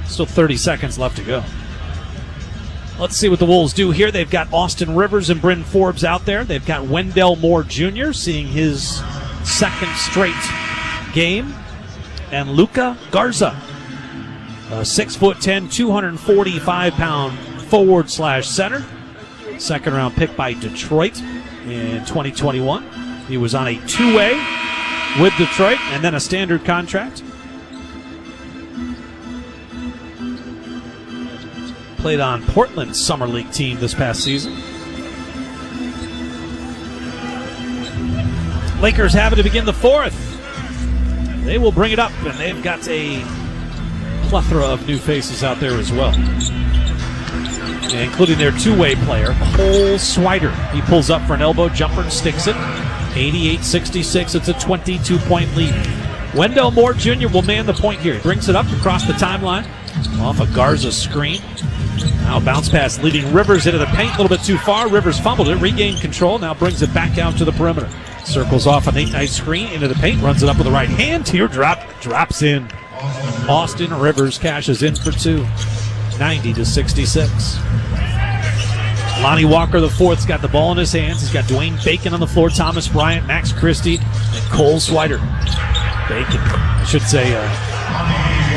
Still 30 seconds left to go. Let's see what the Wolves do here. They've got Austin Rivers and Bryn Forbes out there. They've got Wendell Moore Jr. seeing his second straight game. And Luka Garza, a 6'10", 245-pound forward/center. Second round pick by Detroit in 2021. He was on a 2-way with Detroit and then a standard contract. Played on Portland's Summer League team this past season. Lakers have it to begin the fourth. They will bring it up, and they've got a plethora of new faces out there as well, including their 2-way player, Cole Swider. He pulls up for an elbow jumper and sticks it. 88-66. It's a 22-point lead. Wendell Moore Jr. will man the point here. He brings it up across the timeline off a Garza screen. Now bounce pass leading Rivers into the paint a little bit too far. Rivers fumbled it, regained control, now brings it back out to the perimeter. Circles off a Nate Knight screen into the paint, runs it up with the right hand. Teardrop drops in. Austin Rivers cashes in for 2. 90-66. Lonnie Walker the fourth's got the ball in his hands. He's got Dwayne Bacon on the floor, Thomas Bryant, Max Christie, and Cole Swider. Bacon, I should say,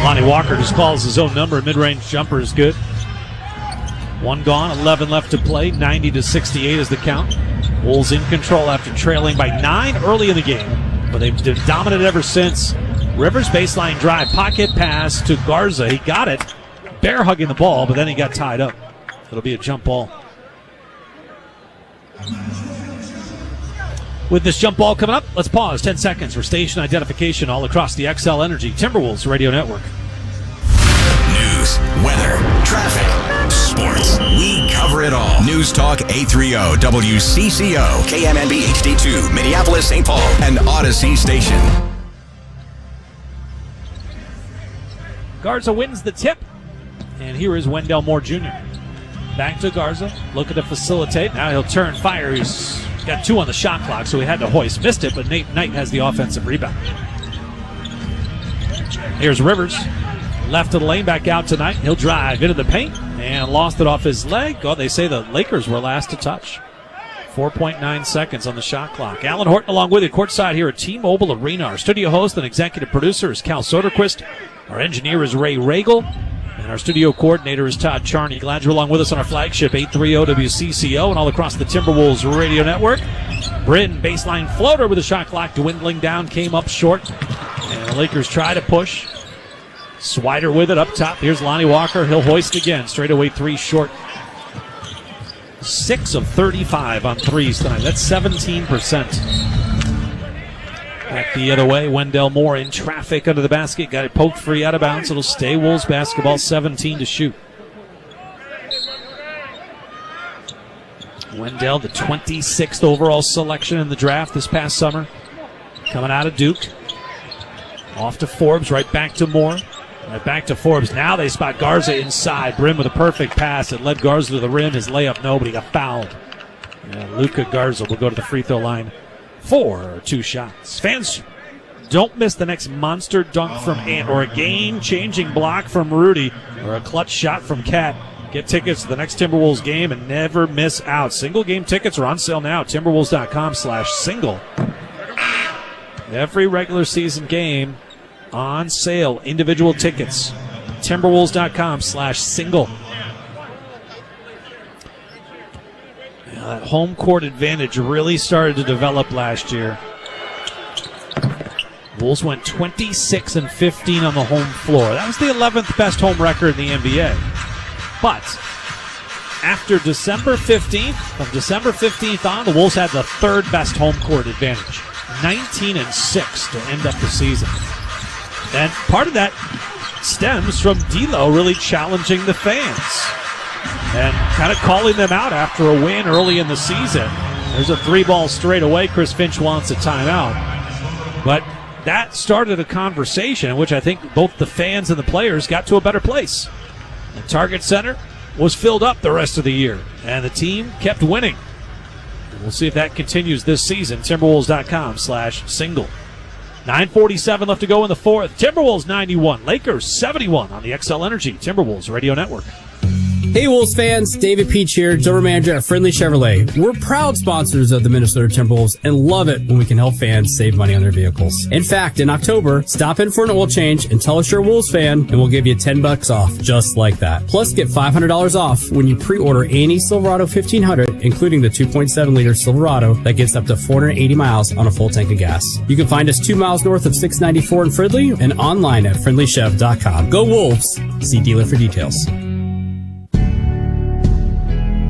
Lonnie Walker just calls his own number. Mid-range jumper is good. 1 gone, 11 left to play. 90-68 is the count. Wolves in control after trailing by 9 early in the game, but they've dominated ever since. Rivers baseline drive, pocket pass to Garza. He got it, bear hugging the ball, but then he got tied up. It'll be a jump ball. With this jump ball coming up, let's pause 10 seconds for station identification all across the XL Energy Timberwolves Radio Network. News, weather, traffic, sports. We cover it all. News Talk 830 WCCO, KMNB HD2, Minneapolis, St. Paul, and Odyssey Station. Garza wins the tip, and here is Wendell Moore Jr. Back to Garza, looking to facilitate. Now he'll turn, fire. He's got 2 on the shot clock, so he had to hoist. Missed it, but Nate Knight has the offensive rebound. Here's Rivers. Left of the lane, back out tonight. He'll drive into the paint and lost it off his leg. Oh, they say the Lakers were last to touch. 4.9 seconds on the shot clock. Alan Horton along with you courtside here at T-Mobile Arena. Our studio host and executive producer is Cal Soderquist. Our engineer is Ray Regal. And our studio coordinator is Todd Charney. Glad you're along with us on our flagship 830 WCCO and all across the Timberwolves radio network. Bryn, baseline floater with a shot clock dwindling down, came up short. And the Lakers try to push. Swider with it up top. Here's Lonnie Walker. He'll hoist again. Straightaway three short. 6 of 35 on threes tonight. That's 17%. Back the other way, Wendell Moore in traffic under the basket. Got it poked free out of bounds. It'll stay Wolves basketball, 17 to shoot. Wendell, the 26th overall selection in the draft this past summer. Coming out of Duke. Off to Forbes, right back to Moore. Right back to Forbes. Now they spot Garza inside. Brim with a perfect pass. It led Garza to the rim. His layup, no, but he got fouled. And Luka Garza will go to the free throw line for 2 shots. Fans, don't miss the next monster dunk from Ant or a game-changing block from Rudy or a clutch shot from Cat. Get tickets to the next Timberwolves game and never miss out. Single game tickets are on sale now. Timberwolves.com/single. Every regular season game on sale. Individual tickets. Timberwolves.com/single. That home court advantage really started to develop last year. Wolves went 26-15 on the home floor. That was the 11th best home record in the NBA. But after December 15th, from December 15th on, the Wolves had the 3rd best home court advantage. 19-6 to end up the season. And part of that stems from D'Lo really challenging the fans and kind of calling them out after a win early in the season. There's a 3-ball straight away. Chris Finch wants a timeout. But that started a conversation in which I think both the fans and the players got to a better place. The Target Center was filled up the rest of the year, and the team kept winning. We'll see if that continues this season. Timberwolves.com/single. 9:47 left to go in the 4th. Timberwolves 91, Lakers 71 on the XL Energy Timberwolves Radio Network. Hey Wolves fans, David Peach here, General Manager at Friendly Chevrolet. We're proud sponsors of the Minnesota Timberwolves and love it when we can help fans save money on their vehicles. In fact, in October, stop in for an oil change and tell us you're a Wolves fan and we'll give you $10 off just like that. Plus get $500 off when you pre-order any Silverado 1500, including the 2.7-liter Silverado that gets up to 480 miles on a full tank of gas. You can find us 2 miles north of 694 in Fridley and online at friendlychev.com. Go Wolves! See dealer for details.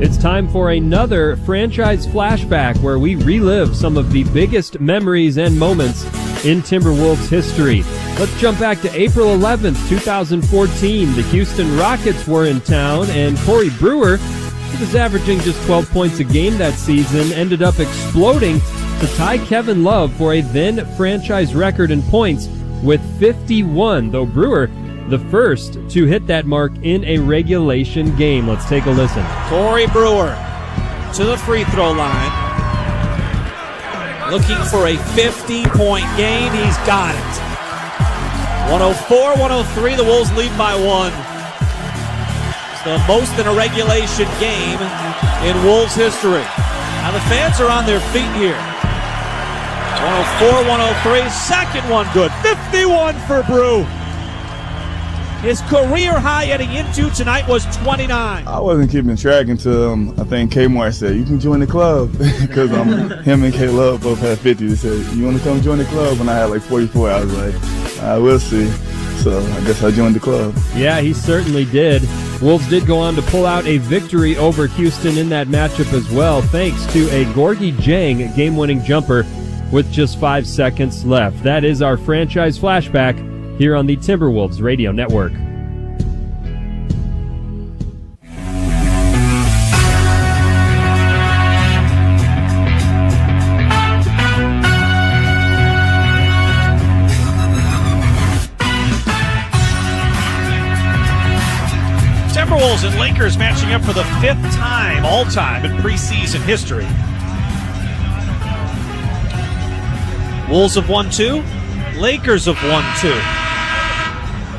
It's time for another franchise flashback where we relive some of the biggest memories and moments in Timberwolves history. Let's jump back to April 11th, 2014. The Houston Rockets were in town, and Corey Brewer, who was averaging just 12 points a game that season, ended up exploding to tie Kevin Love for a then franchise record in points with 51, though Brewer the first to hit that mark in a regulation game. Let's take a listen. Corey Brewer to the free throw line. Looking for a 50-point game. He's got it. 104-103. The Wolves lead by 1. It's the most in a regulation game in Wolves history. Now the fans are on their feet here. 104-103. Second one good. 51 for Brew. His career high heading into tonight was 29. I wasn't keeping track until I think Kmart said, you can join the club. Because him and K-Love both had 50. They said, you want to come join the club? And I had like 44. I was like, I will see. So I guess I joined the club. Yeah, he certainly did. Wolves did go on to pull out a victory over Houston in that matchup as well, thanks to a Gorgui Dieng game-winning jumper with just 5 seconds left. That is our franchise flashback here on the Timberwolves Radio Network. Timberwolves and Lakers matching up for the 5th time all-time in preseason history. Wolves have won 2. Lakers have won 2.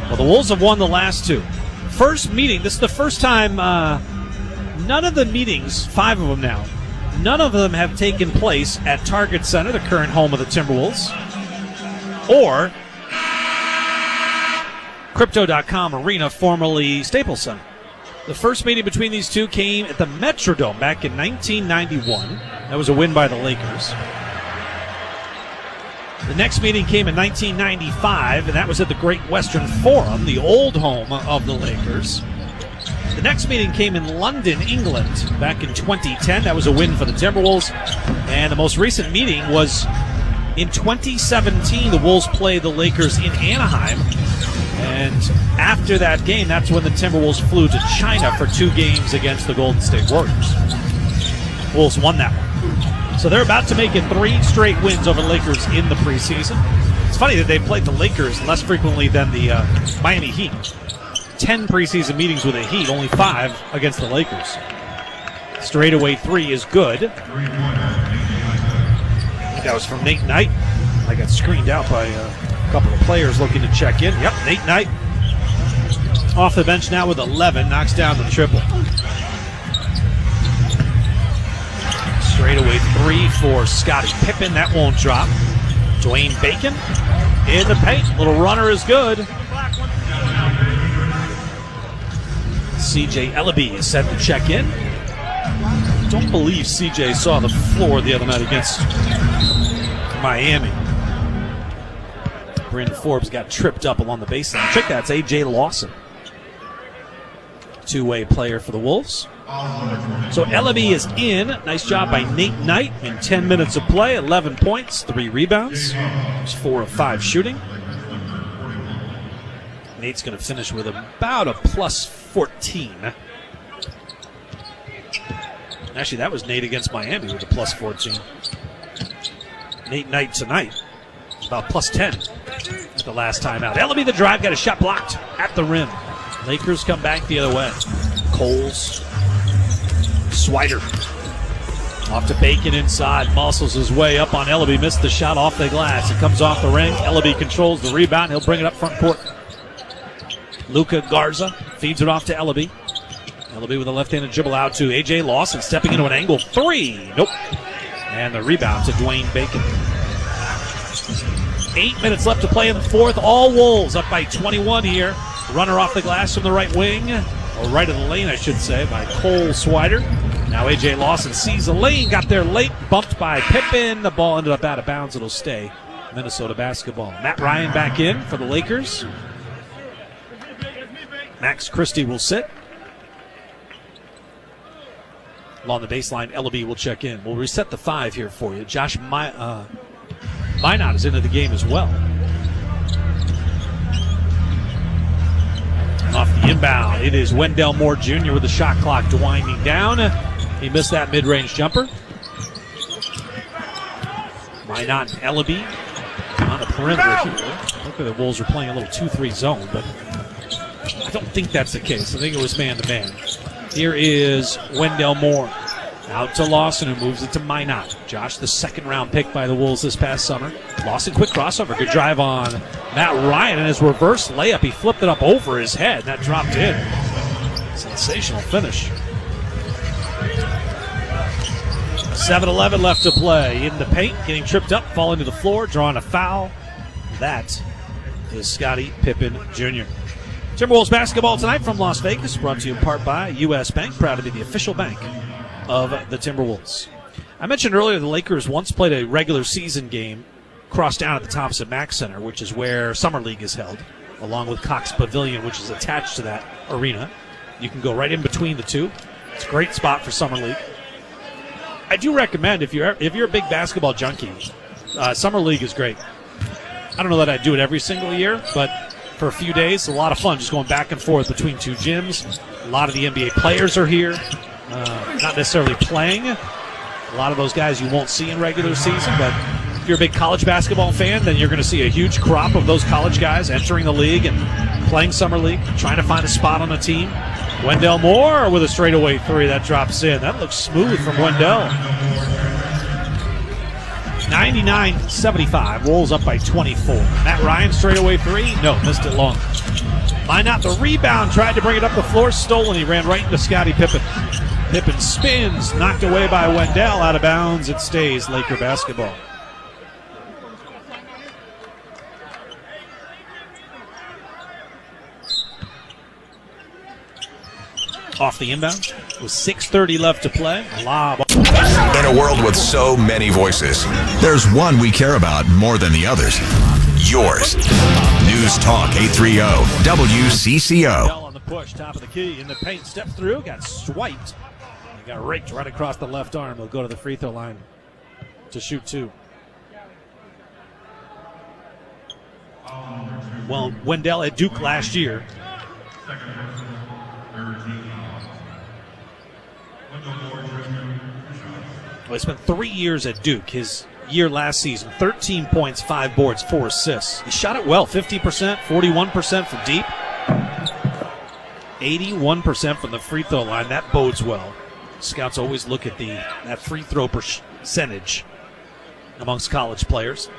Well, the Wolves have won the last 2. First meeting, this is the first time none of the meetings, 5 of them now, none of them have taken place at Target Center, the current home of the Timberwolves, or Crypto.com Arena, formerly Staples Center. The first meeting between these two came at the Metrodome back in 1991. That was a win by the Lakers. The next meeting came in 1995, and that was at the Great Western Forum, the old home of the Lakers. The next meeting came in London, England, back in 2010. That was a win for the Timberwolves. And the most recent meeting was in 2017. The Wolves played the Lakers in Anaheim. And after that game, that's when the Timberwolves flew to China for 2 games against the Golden State Warriors. Wolves won that one. So they're about to make it 3 straight wins over the Lakers in the preseason. It's funny that they played the Lakers less frequently than the Miami Heat. 10 preseason meetings with the Heat, only 5 against the Lakers. Straightaway 3 is good. That was from Nate Knight. I got screened out by a couple of players looking to check in. Yep, Nate Knight off the bench now with 11, knocks down the triple. Straightaway 3 for Scottie Pippen. That won't drop. Dwayne Bacon in the paint. Little runner is good. C.J. Ellaby is set to check in. Don't believe C.J. saw the floor the other night against Miami. Brandon Forbes got tripped up along the baseline. Check that, it's A.J. Lawson. 2-way player for the Wolves. So Ellaby is in. Nice job by Nate Knight in 10 minutes of play. 11 points, 3 rebounds. There's 4 of 5 shooting. Nate's going to finish with about a plus 14. Actually, that was Nate against Miami with a plus 14. Nate Knight tonight, about plus 10 at the last time out. Ellaby the drive, got a shot blocked at the rim. Lakers come back the other way. Coles, Swider, off to Bacon inside, muscles his way up on Ellaby, missed the shot off the glass. It comes off the ring. Ellaby controls the rebound. He'll bring it up front court. Luka Garza feeds it off to Ellaby. Ellaby with a left-handed dribble out to A.J. Lawson, stepping into an angle 3. Nope. And the rebound to Dwayne Bacon. 8 minutes left to play in the fourth. All Wolves up by 21 here. Runner off the glass from the right wing, or right of the lane, I should say, by Cole Swider. Now A.J. Lawson sees the lane, got there late, bumped by Pippen. The ball ended up out of bounds. It'll stay Minnesota basketball. Matt Ryan back in for the Lakers. Max Christie will sit. Along the baseline, Ellaby will check in. We'll reset the 5 here for you. Josh Minot is into the game as well. Off the inbound, it is Wendell Moore Jr. with the shot clock winding down. He missed that mid-range jumper. Minot and Ellaby on the perimeter here. Look at the Wolves are playing a little 2-3 zone, but I don't think that's the case. I think it was man-to-man. Here is Wendell Moore. Out to Lawson, who moves it to Minot. Josh, the second-round pick by the Wolves this past summer. Lawson, quick crossover. Good drive on Matt Ryan, and his reverse layup, he flipped it up over his head, and that dropped in. Sensational finish. 7:11 left to play. In the paint, getting tripped up, falling to the floor, drawing a foul. That is Scottie Pippen Jr. Timberwolves basketball tonight from Las Vegas, brought to you in part by U.S. Bank, proud to be the official bank of the Timberwolves. I mentioned earlier the Lakers once played a regular season game crossed down at the Thompson Mack Center, which is where Summer League is held, along with Cox Pavilion, which is attached to that arena. You can go right in between the two. It's a great spot for Summer League. I do recommend, if you're a big basketball junkie, Summer League is great. I don't know that I do it every single year, but for a few days, a lot of fun just going back and forth between 2 gyms. A lot of the NBA players are here. Not necessarily playing. A lot of those guys you won't see in regular season, but if you're a big college basketball fan, then you're going to see a huge crop of those college guys entering the league and playing Summer League, trying to find a spot on a team. Wendell Moore with a straightaway 3 that drops in. That looks smooth from Wendell. 99-75. Wolves up by 24. Matt Ryan straightaway 3. No, missed it long. Minot the rebound, tried to bring it up the floor, stolen. He ran right into Scottie Pippen. Pippen spins, knocked away by Wendell, out of bounds. It stays Laker basketball. off the inbound with 6:30 left to play. Lob. In a world with so many voices, there's one we care about more than the others. Yours. News Talk 830 WCCO. On the push, top of the key, in the paint, stepped through, got swiped. He got raked right across the left arm. He'll go to the free throw line to shoot 2. Well, Wendell at Duke last year. Well, he spent 3 years at Duke. His year last season, 13 points, 5 boards, 4 assists. He shot it well, 50%, 41% from deep, 81% from the free throw line. That bodes well. Scouts always look at that free throw percentage amongst college players.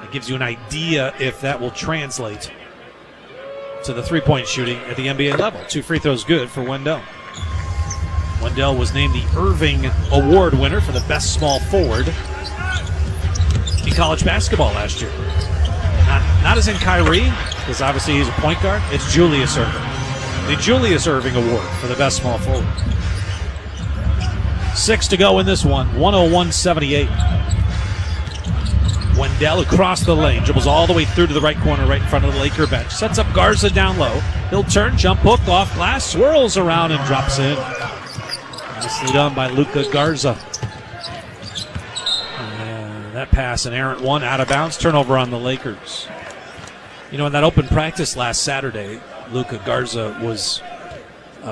It gives you an idea if that will translate to the three-point shooting at the NBA level. 2 free throws good for Wendell. Wendell was named the Irving Award winner for the best small forward in college basketball last year. Not as in Kyrie, because obviously he's a point guard. It's Julius Irving. The Julius Irving Award for the best small forward. 6 to go in this one, 101-78. Wendell across the lane, dribbles all the way through to the right corner, right in front of the Laker bench. Sets up Garza down low. He'll turn, jump hook, off glass, swirls around and drops in. Nicely done by Luka Garza. And that pass, an errant one, out of bounds, turnover on the Lakers. You know, in that open practice last Saturday, Luka Garza was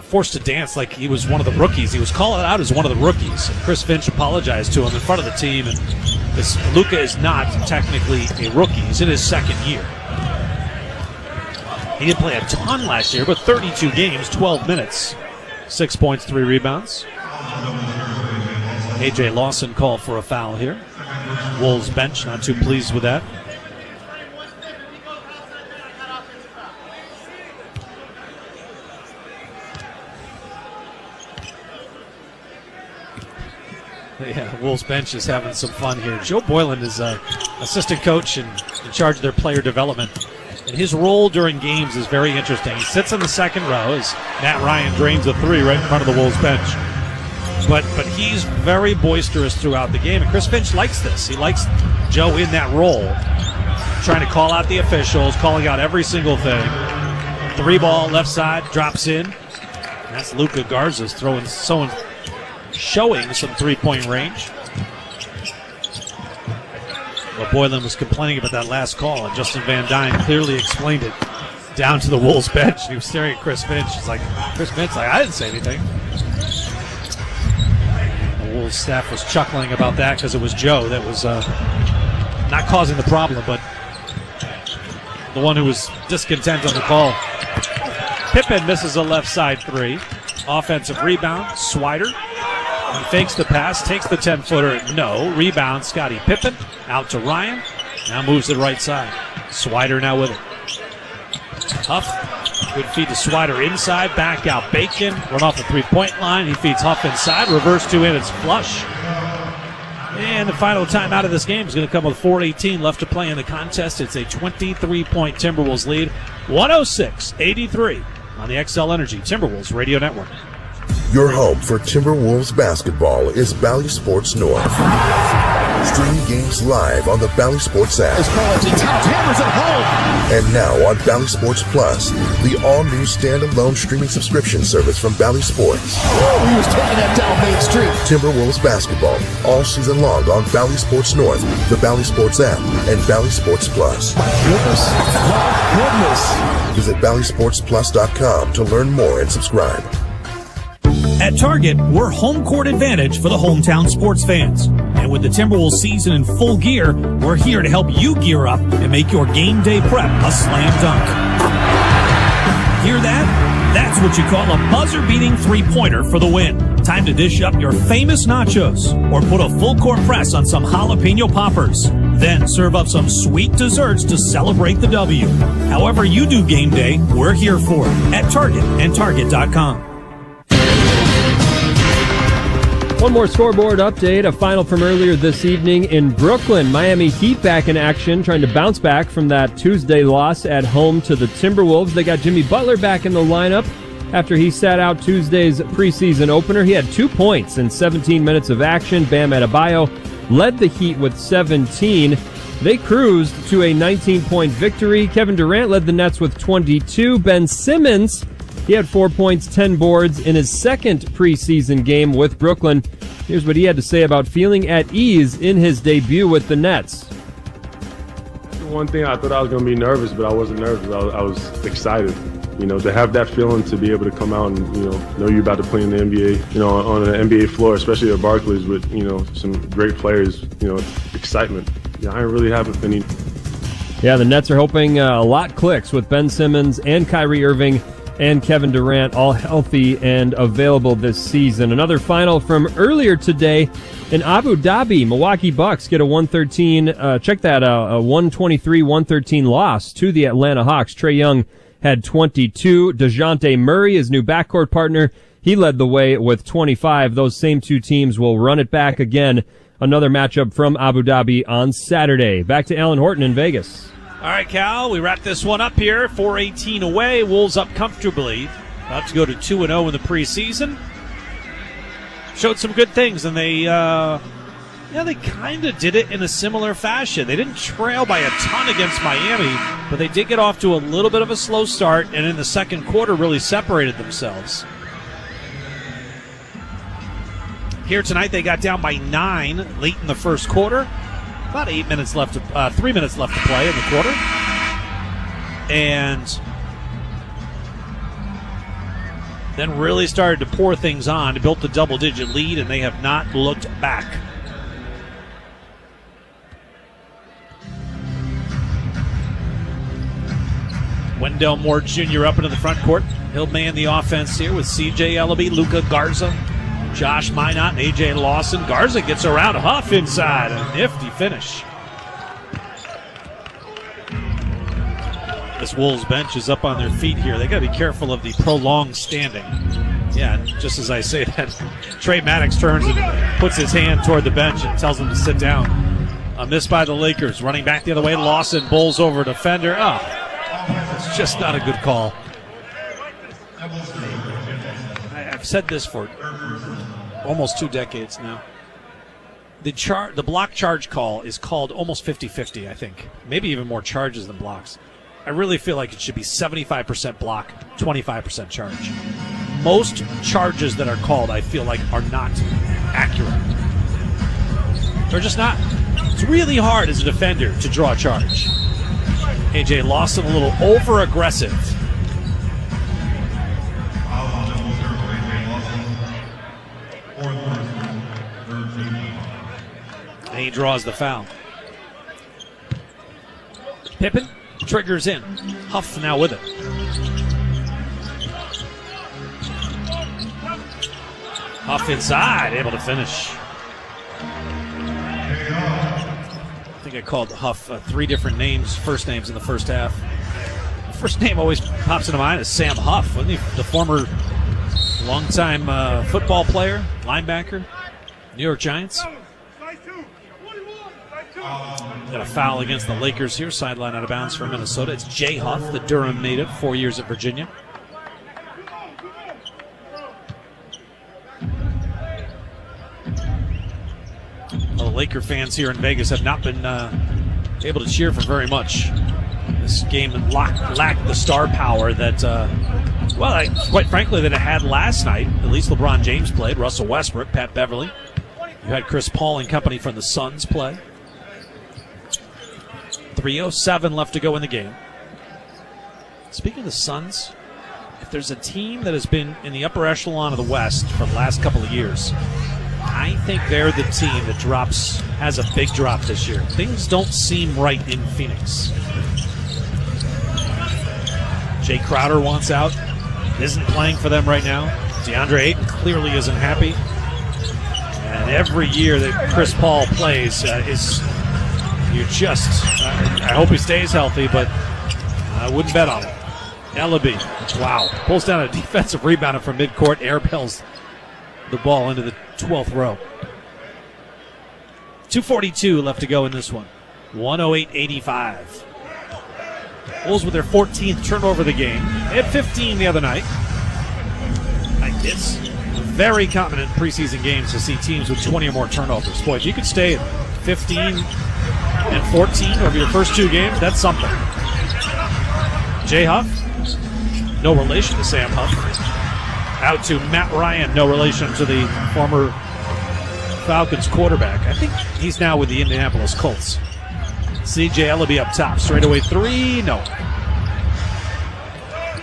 forced to dance like he was one of the rookies. He was called out as one of the rookies. And Chris Finch apologized to him in front of the team. And Luka is not technically a rookie. He's in his second year. He didn't play a ton last year, but 32 games, 12 minutes, 6 points, 3 rebounds. A.J. Lawson called for a foul here. Wolves bench not too pleased with that. Yeah, Wolves bench is having some fun here. Joe Boylan is assistant coach and in charge of their player development. And his role during games is very interesting. He sits in the second row as Matt Ryan drains a 3 right in front of the Wolves bench. But he's very boisterous throughout the game. And Chris Finch likes this. He likes Joe in that role, trying to call out the officials, calling out every single thing. 3-ball left side, drops in. And that's Luka Garza's showing some three-point range. Well, Boylan was complaining about that last call, and Justin Van Dyne clearly explained it down to the Wolves bench. He was staring at Chris Finch. He's like, Chris Finch, I didn't say anything. The Wolves staff was chuckling about that because it was Joe that was not causing the problem, but the one who was discontent on the call. Pippen misses a left side 3. Offensive rebound, Swider. He fakes the pass, takes the 10-footer. No. Rebound, Scottie Pippen. Out to Ryan. Now moves to the right side. Swider now with it. Huff. Good feed to Swider inside. Back out Bacon. Run off the three-point line. He feeds Huff inside. Reverse 2 in. It's flush. And the final time out of this game is going to come with 4:18 left to play in the contest. It's a 23-point Timberwolves lead. 106-83 on the XL Energy Timberwolves Radio Network. Your home for Timberwolves basketball is Bally Sports North. Stream games live on the Bally Sports app. Hammers at home. And now on Bally Sports Plus, the all-new standalone streaming subscription service from Bally Sports. Oh, he was taking that down Main Street. Timberwolves basketball all season long on Bally Sports North, the Bally Sports app, and Bally Sports Plus. My goodness. Visit BallySportsPlus.com to learn more and subscribe. At Target, we're home court advantage for the hometown sports fans. And with the Timberwolves season in full gear, we're here to help you gear up and make your game day prep a slam dunk. Hear that? That's what you call a buzzer-beating three-pointer for the win. Time to dish up your famous nachos or put a full-court press on some jalapeno poppers. Then serve up some sweet desserts to celebrate the W. However you do game day, we're here for it at Target and Target.com. One more scoreboard update, a final from earlier this evening in Brooklyn. Miami Heat back in action, trying to bounce back from that Tuesday loss at home to the Timberwolves. They got Jimmy Butler back in the lineup. after he sat out Tuesday's preseason opener. He had 2 points in 17 minutes of action. Bam Adebayo led the Heat with 17. They cruised to a 19-point victory. Kevin Durant led the Nets with 22. Ben Simmons, he had 4 points, 10 boards in his second preseason game with Brooklyn. Here's what he had to say about feeling at ease in his debut with the Nets. One thing, I thought I was going to be nervous, but I wasn't nervous. I was excited. To have that feeling, to be able to come out and, know you're about to play in the NBA, on an NBA floor, especially at Barclays with, some great players, excitement. I didn't really have any. Yeah, the Nets are hoping a lot clicks with Ben Simmons and Kyrie Irving and Kevin Durant all healthy and available this season. Another final from earlier today in Abu Dhabi. Milwaukee Bucks get a 123-113 loss to the Atlanta Hawks. Trae Young had 22. DeJounte Murray, his new backcourt partner, he led the way with 25. Those same two teams will run it back again. Another matchup from Abu Dhabi on Saturday. Back to Alan Horton in Vegas. All right, Cal, we wrap this one up here. 4:18 away. Wolves up comfortably. About to go to 2-0 in the preseason. Showed some good things, and they kind of did it in a similar fashion. They didn't trail by a ton against Miami, but they did get off to a little bit of a slow start, and in the second quarter really separated themselves. Here tonight, they got down by 9 late in the first quarter. About 3 minutes left to play in the quarter. And then really started to pour things on, built a double-digit lead, and they have not looked back. Wendell Moore Jr. up into the front court. He'll man the offense here with C.J. Ellaby, Luka Garza, Josh Minot, and A.J. Lawson. Garza gets around Huff inside. A nifty finish. This Wolves bench is up on their feet here. They got to be careful of the prolonged standing. Yeah, just as I say that, Trey Maddox turns and puts his hand toward the bench and tells them to sit down. A miss by the Lakers. Running back the other way, Lawson bowls over a defender. Oh, it's just not a good call. I've said this for almost 2 decades now. The block charge call is called almost 50-50, I think. Maybe even more charges than blocks. I really feel like it should be 75% block, 25% charge. Most charges that are called, I feel like, are not accurate. They're just not. It's really hard as a defender to draw a charge. A.J. Lawson a little over-aggressive. And he draws the foul. Pippen triggers in. Huff now with it. Huff inside, able to finish. I think I called Huff 3 different names, first names in the first half. The first name always pops into mind is Sam Huff, wasn't he? The former longtime football player, linebacker, New York Giants. Got a foul against the Lakers here, sideline out of bounds for Minnesota. It's Jay Huff, the Durham native, 4 years at Virginia. Well, the Laker fans here in Vegas have not been able to cheer for very much. This game lacked the star power that, quite frankly, that it had last night. At least LeBron James played, Russell Westbrook, Pat Beverly. You had Chris Paul and company from the Suns play. 3:07 left to go in the game. Speaking of the Suns, if there's a team that has been in the upper echelon of the West for the last couple of years, I think they're the team that has a big drop this year. Things don't seem right in Phoenix. Jay Crowder wants out, isn't playing for them right now. DeAndre Ayton clearly isn't happy. And every year that Chris Paul plays I hope he stays healthy, but I wouldn't bet on it. Ellaby, wow, pulls down a defensive rebounder from midcourt, airbails the ball into the 12th row. 2:42 left to go in this one. 108-85. Wolves with their 14th turnover of the game. They had 15 the other night. It's very common in preseason games to see teams with 20 or more turnovers. Boy, if you could stay at 15 and 14 over your first 2 games, that's something. Jay Huff, no relation to Sam Huff. Out to Matt Ryan, no relation to the former Falcons quarterback. I think he's now with the Indianapolis Colts. C.J. Ellaby up top. Straightaway 3, no.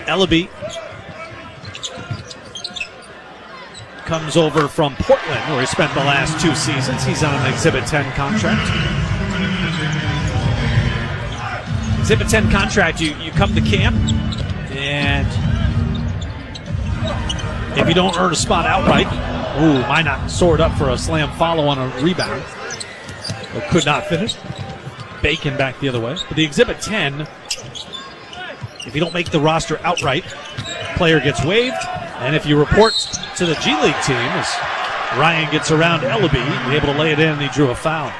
Ellaby comes over from Portland, where he spent the last 2 seasons. He's on an Exhibit 10 contract. Exhibit 10 contract, you come to camp, and if you don't earn a spot outright, Minot soared up for a slam follow on a rebound, but could not finish. Bacon back the other way. But the Exhibit 10, if you don't make the roster outright, player gets waived. And if you report to the G League team, as Ryan gets around Ellaby, able to lay it in, and he drew a foul.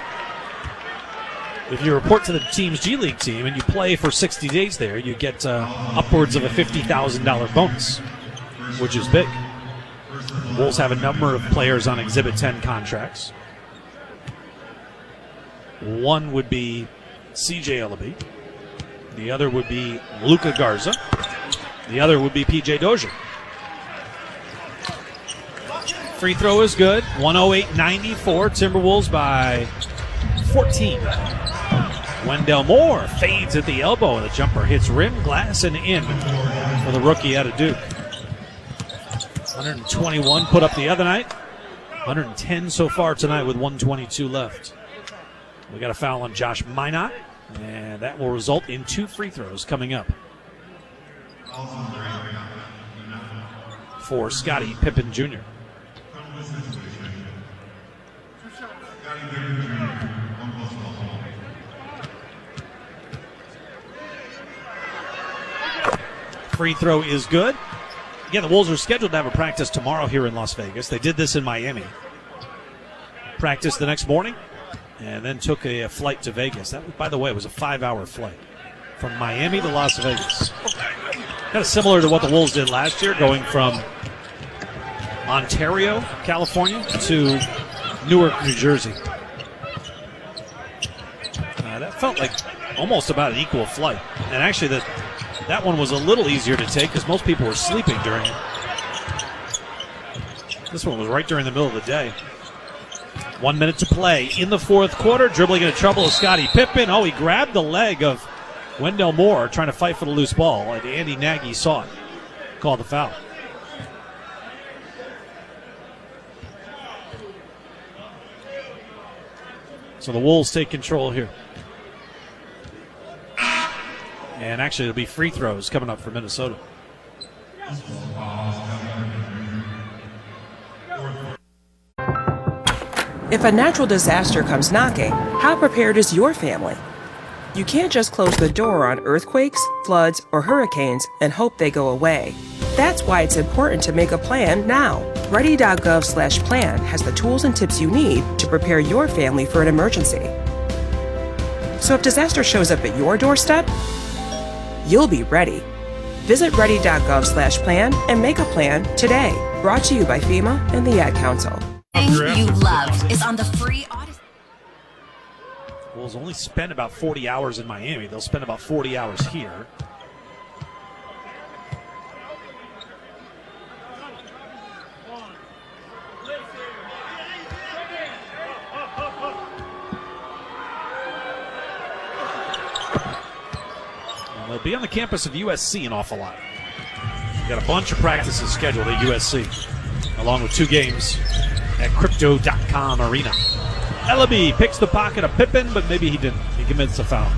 If you report to the team's G League team and you play for 60 days there, you get upwards of a $50,000 bonus, which is big. Wolves have a number of players on Exhibit 10 contracts. One would be C.J. Ellaby. The other would be Luka Garza. The other would be P.J. Dozier. Free throw is good. 108-94. Timberwolves by 14. Wendell Moore fades at the elbow. The jumper hits rim, glass, and in for the rookie out of Duke. 121 put up the other night. 110 so far tonight with 122 left. We got a foul on Josh Minot, and that will result in 2 free throws coming up for Scottie Pippen Jr. Free throw is good. Again, the Wolves are scheduled to have a practice tomorrow here in Las Vegas. They did this in Miami. Practice the next morning, and then took a flight to Vegas. That, by the way, was a 5-hour flight from Miami to Las Vegas. Kind of similar to what the Wolves did last year, going from Ontario, California, to Newark, New Jersey. That felt like almost about an equal flight. And actually, that one was a little easier to take because most people were sleeping during it. This one was right during the middle of the day. 1 minute to play in the fourth quarter. Dribbling into trouble is Scottie Pippen. Oh, he grabbed the leg of Wendell Moore trying to fight for the loose ball. And Andy Nagy saw it. Called the foul. So the Wolves take control here. And actually, it'll be free throws coming up for Minnesota. If a natural disaster comes knocking, how prepared is your family? You can't just close the door on earthquakes, floods, or hurricanes and hope they go away. That's why it's important to make a plan now. Ready.gov/plan has the tools and tips you need to prepare your family for an emergency. So if disaster shows up at your doorstep, you'll be ready. Visit ready.gov/plan and make a plan today. Brought to you by FEMA and the Ad Council. You loved is on the free Odyssey. Wolves only spend about 40 hours in Miami. They'll spend about 40 hours here. And they'll be on the campus of USC an awful lot. We've got a bunch of practices scheduled at USC, along with 2 games at Crypto.com Arena. Ellaby picks the pocket of Pippen, but maybe he didn't. He commits a foul.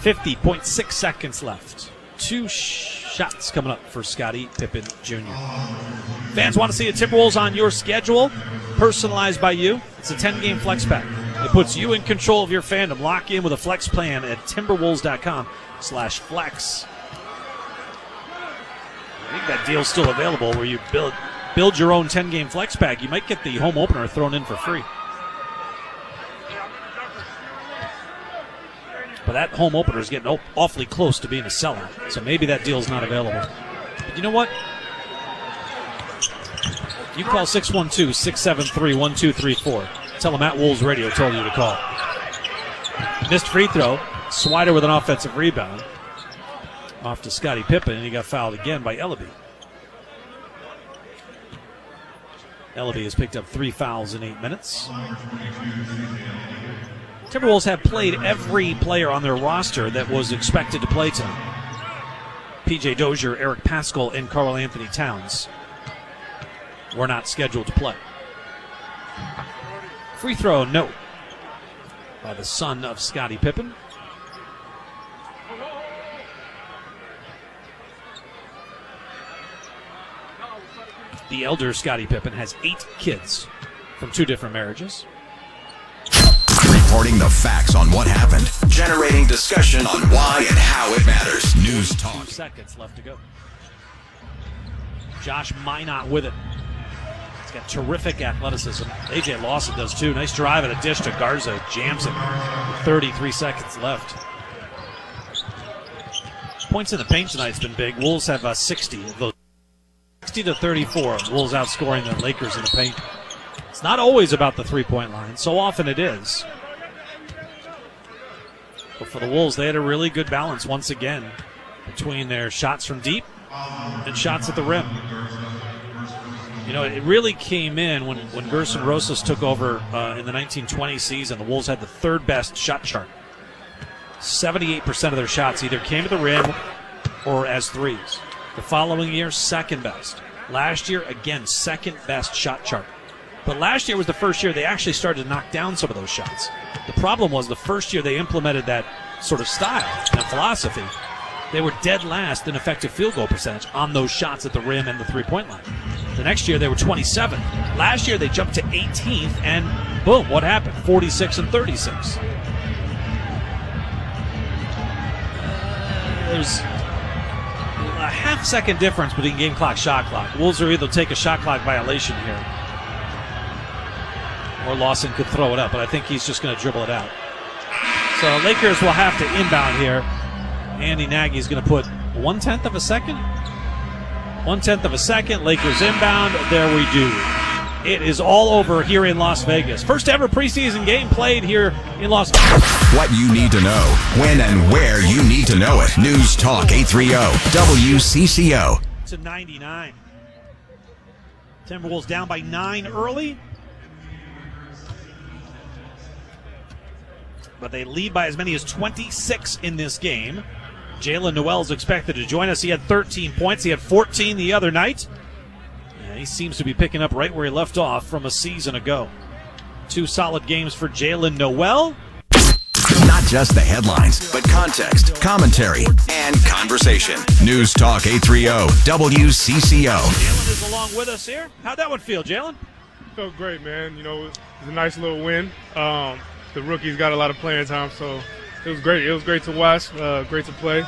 50.6 seconds left. 2 shots coming up for Scottie Pippen Jr. Fans want to see the Timberwolves on your schedule, personalized by you. It's a 10-game flex pack. It puts you in control of your fandom. Lock in with a flex plan at Timberwolves.com/flex. I think that deal's still available where you build your own 10-game flex pack. You might get the home opener thrown in for free. But that home opener is getting awfully close to being a sellout. So maybe that deal's not available. But you know what? You call 612-673-1234. Tell them at Wolves Radio told you to call. Missed free throw. Swider with an offensive rebound. Off to Scottie Pippen, and he got fouled again by Ellaby. Ellaby has picked up 3 fouls in 8 minutes. Timberwolves have played every player on their roster that was expected to play tonight. P.J. Dozier, Eric Paschall, and Karl Anthony Towns were not scheduled to play. Free throw, no, by the son of Scottie Pippen. The elder Scottie Pippen has 8 kids from 2 different marriages. Reporting the facts on what happened, generating discussion on why and how it matters. News Talk. 2 seconds left to go. Josh Minot with it. He's got terrific athleticism. A.J. Lawson does too. Nice drive and a dish to Garza. Jams it. 33 seconds left. Points in the paint tonight's been big. Wolves have 60 of those. 60-34. Wolves outscoring the Lakers in the paint. It's not always about the three-point line. So often it is. But for the Wolves, they had a really good balance once again between their shots from deep and shots at the rim. You know, it really came in when Gerson Rosas took over in the 1920 season. The Wolves had the 3rd best shot chart. 78% of their shots either came at the rim or as threes. The following year, 2nd best. Last year, again, 2nd best shot chart. But last year was the first year they actually started to knock down some of those shots. The problem was the first year they implemented that sort of style and philosophy, they were dead last in effective field goal percentage on those shots at the rim and the three-point line. The next year, they were 27th. Last year, they jumped to 18th, and boom, what happened? 46 and 36. There's a half-second difference between game clock, shot clock. Wolves are either take a shot clock violation here, or Lawson could throw it up, but I think he's just going to dribble it out. So Lakers will have to inbound here. Andy Nagy's going to put 1/10 of a second. 1/10 of a second. Lakers inbound. There we do. It is all over here in Las Vegas. First ever preseason game played here in Las Vegas. What you need to know, when and where you need to know it. News Talk 830 WCCO. To 99. Timberwolves down by 9 early. But they lead by as many as 26 in this game. Jalen Noel is expected to join us. He had 13 points. He had 14 the other night. And he seems to be picking up right where he left off from a season ago. 2 solid games for Jalen Noel. Not just the headlines, but context, commentary, and conversation. News Talk 830 WCCO. Jalen is along with us here. How'd that one feel, Jalen? Felt great, man. You know, it was a nice little win. The rookies got a lot of playing time, so it was great. It was great to watch, great to play.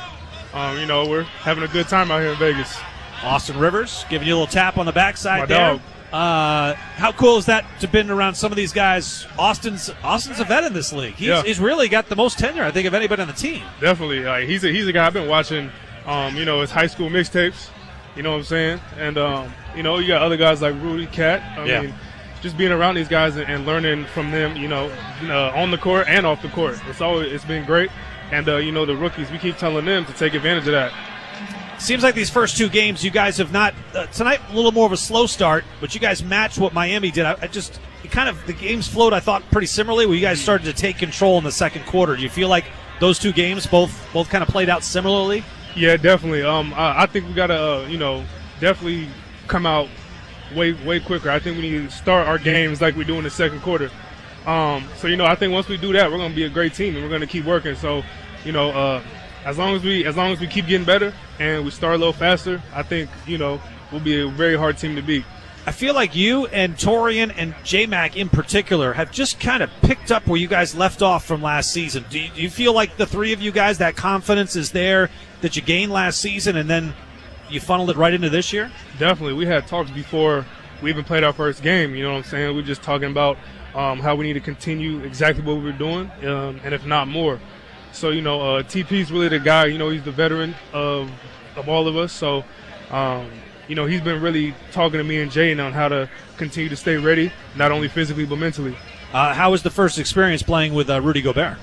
You know, we're having a good time out here in Vegas. Austin Rivers giving you a little tap on the backside My there. dog. How cool is that to been around some of these guys? Austin's a vet in this league. He's really got the most tenure, I think, of anybody on the team. Definitely. Like, he's a guy I've been watching, you know, his high school mixtapes. You know what I'm saying? And, you know, you got other guys like Rudy Cat. I mean, just being around these guys and learning from them, you know, on the court and off the court. It's been great. And, you know, the rookies, we keep telling them to take advantage of that. Seems like these first 2 games you guys have not tonight a little more of a slow start, but you guys matched what Miami did. The games flowed, I thought, pretty similarly where you guys started to take control in the second quarter. Do you feel like those 2 games both kind of played out similarly? Yeah, definitely. I think we gotta you know, definitely come out way quicker. I think we need to start our games like we do in the second quarter. So, you know, I think once we do that, we're going to be a great team and we're going to keep working. So, you know, as long as we keep getting better and we start a little faster, I think, you know, we'll be a very hard team to beat. I feel like you and Torian and J-Mac in particular have just kind of picked up where you guys left off from last season. Do you feel like the 3 of you guys, that confidence is there that you gained last season and then you funneled it right into this year? Definitely. We had talks before we even played our first game. You know what I'm saying? We're just talking about how we need to continue exactly what we were doing, and if not more. So, you know, TP's really the guy. You know, he's the veteran of all of us. So, he's been really talking to me and Jaden on how to continue to stay ready, not only physically but mentally. How was the first experience playing with Rudy Gobert?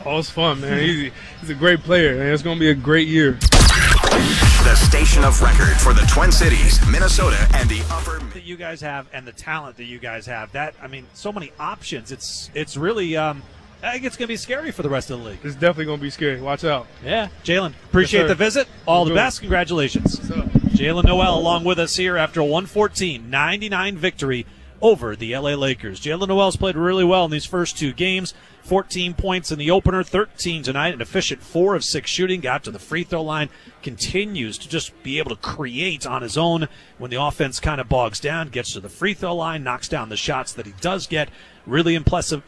Oh, it's fun, man. He's a great player, and it's going to be a great year. The station of record for the Twin Cities, Minnesota, and the upper that you guys have and the talent that you guys have. So many options. It's really I think it's going to be scary for the rest of the league. It's definitely going to be scary. Watch out. Yeah. Jalen, appreciate the visit. All the best. Congratulations. Jalen Noel along with us here after a 114-99 victory over the LA Lakers. Jalen Noel's played really well in these first two games. 14 points in the opener, 13 tonight, an efficient 4 of 6 shooting, got to the free throw line, continues to just be able to create on his own when the offense kind of bogs down, gets to the free throw line, knocks down the shots that he does get. Really impressive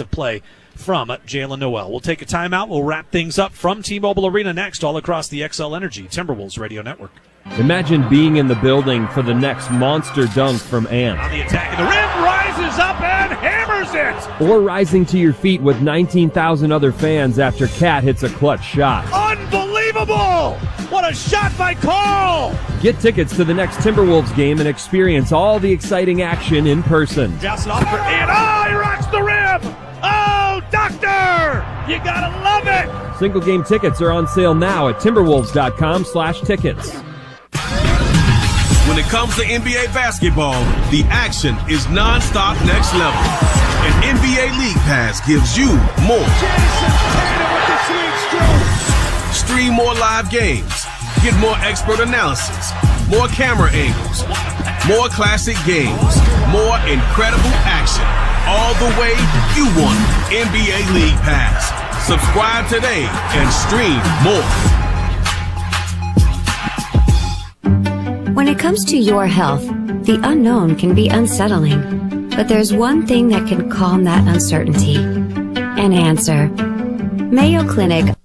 play from Jalen Noel. We'll take a timeout. We'll wrap things up from T-Mobile Arena next, all across the XL Energy Timberwolves Radio Network. Imagine being in the building for the next monster dunk from Ant. On the attack, and the rim rises up and hammers it! Or rising to your feet with 19,000 other fans after Cat hits a clutch shot. Unbelievable! What a shot by Carl! Get tickets to the next Timberwolves game and experience all the exciting action in person. Just off for Ant. Oh, he rocks the rim! Oh, Doctor! You gotta love it! Single game tickets are on sale now at timberwolves.com/tickets. When it comes to NBA basketball, the action is nonstop next level. And NBA League Pass gives you more. Stream more live games. Get more expert analysis. More camera angles. More classic games. More incredible action. All the way you want it. NBA League Pass. Subscribe today and stream more. When it comes to your health, the unknown can be unsettling. But there's one thing that can calm that uncertainty. An answer. Mayo Clinic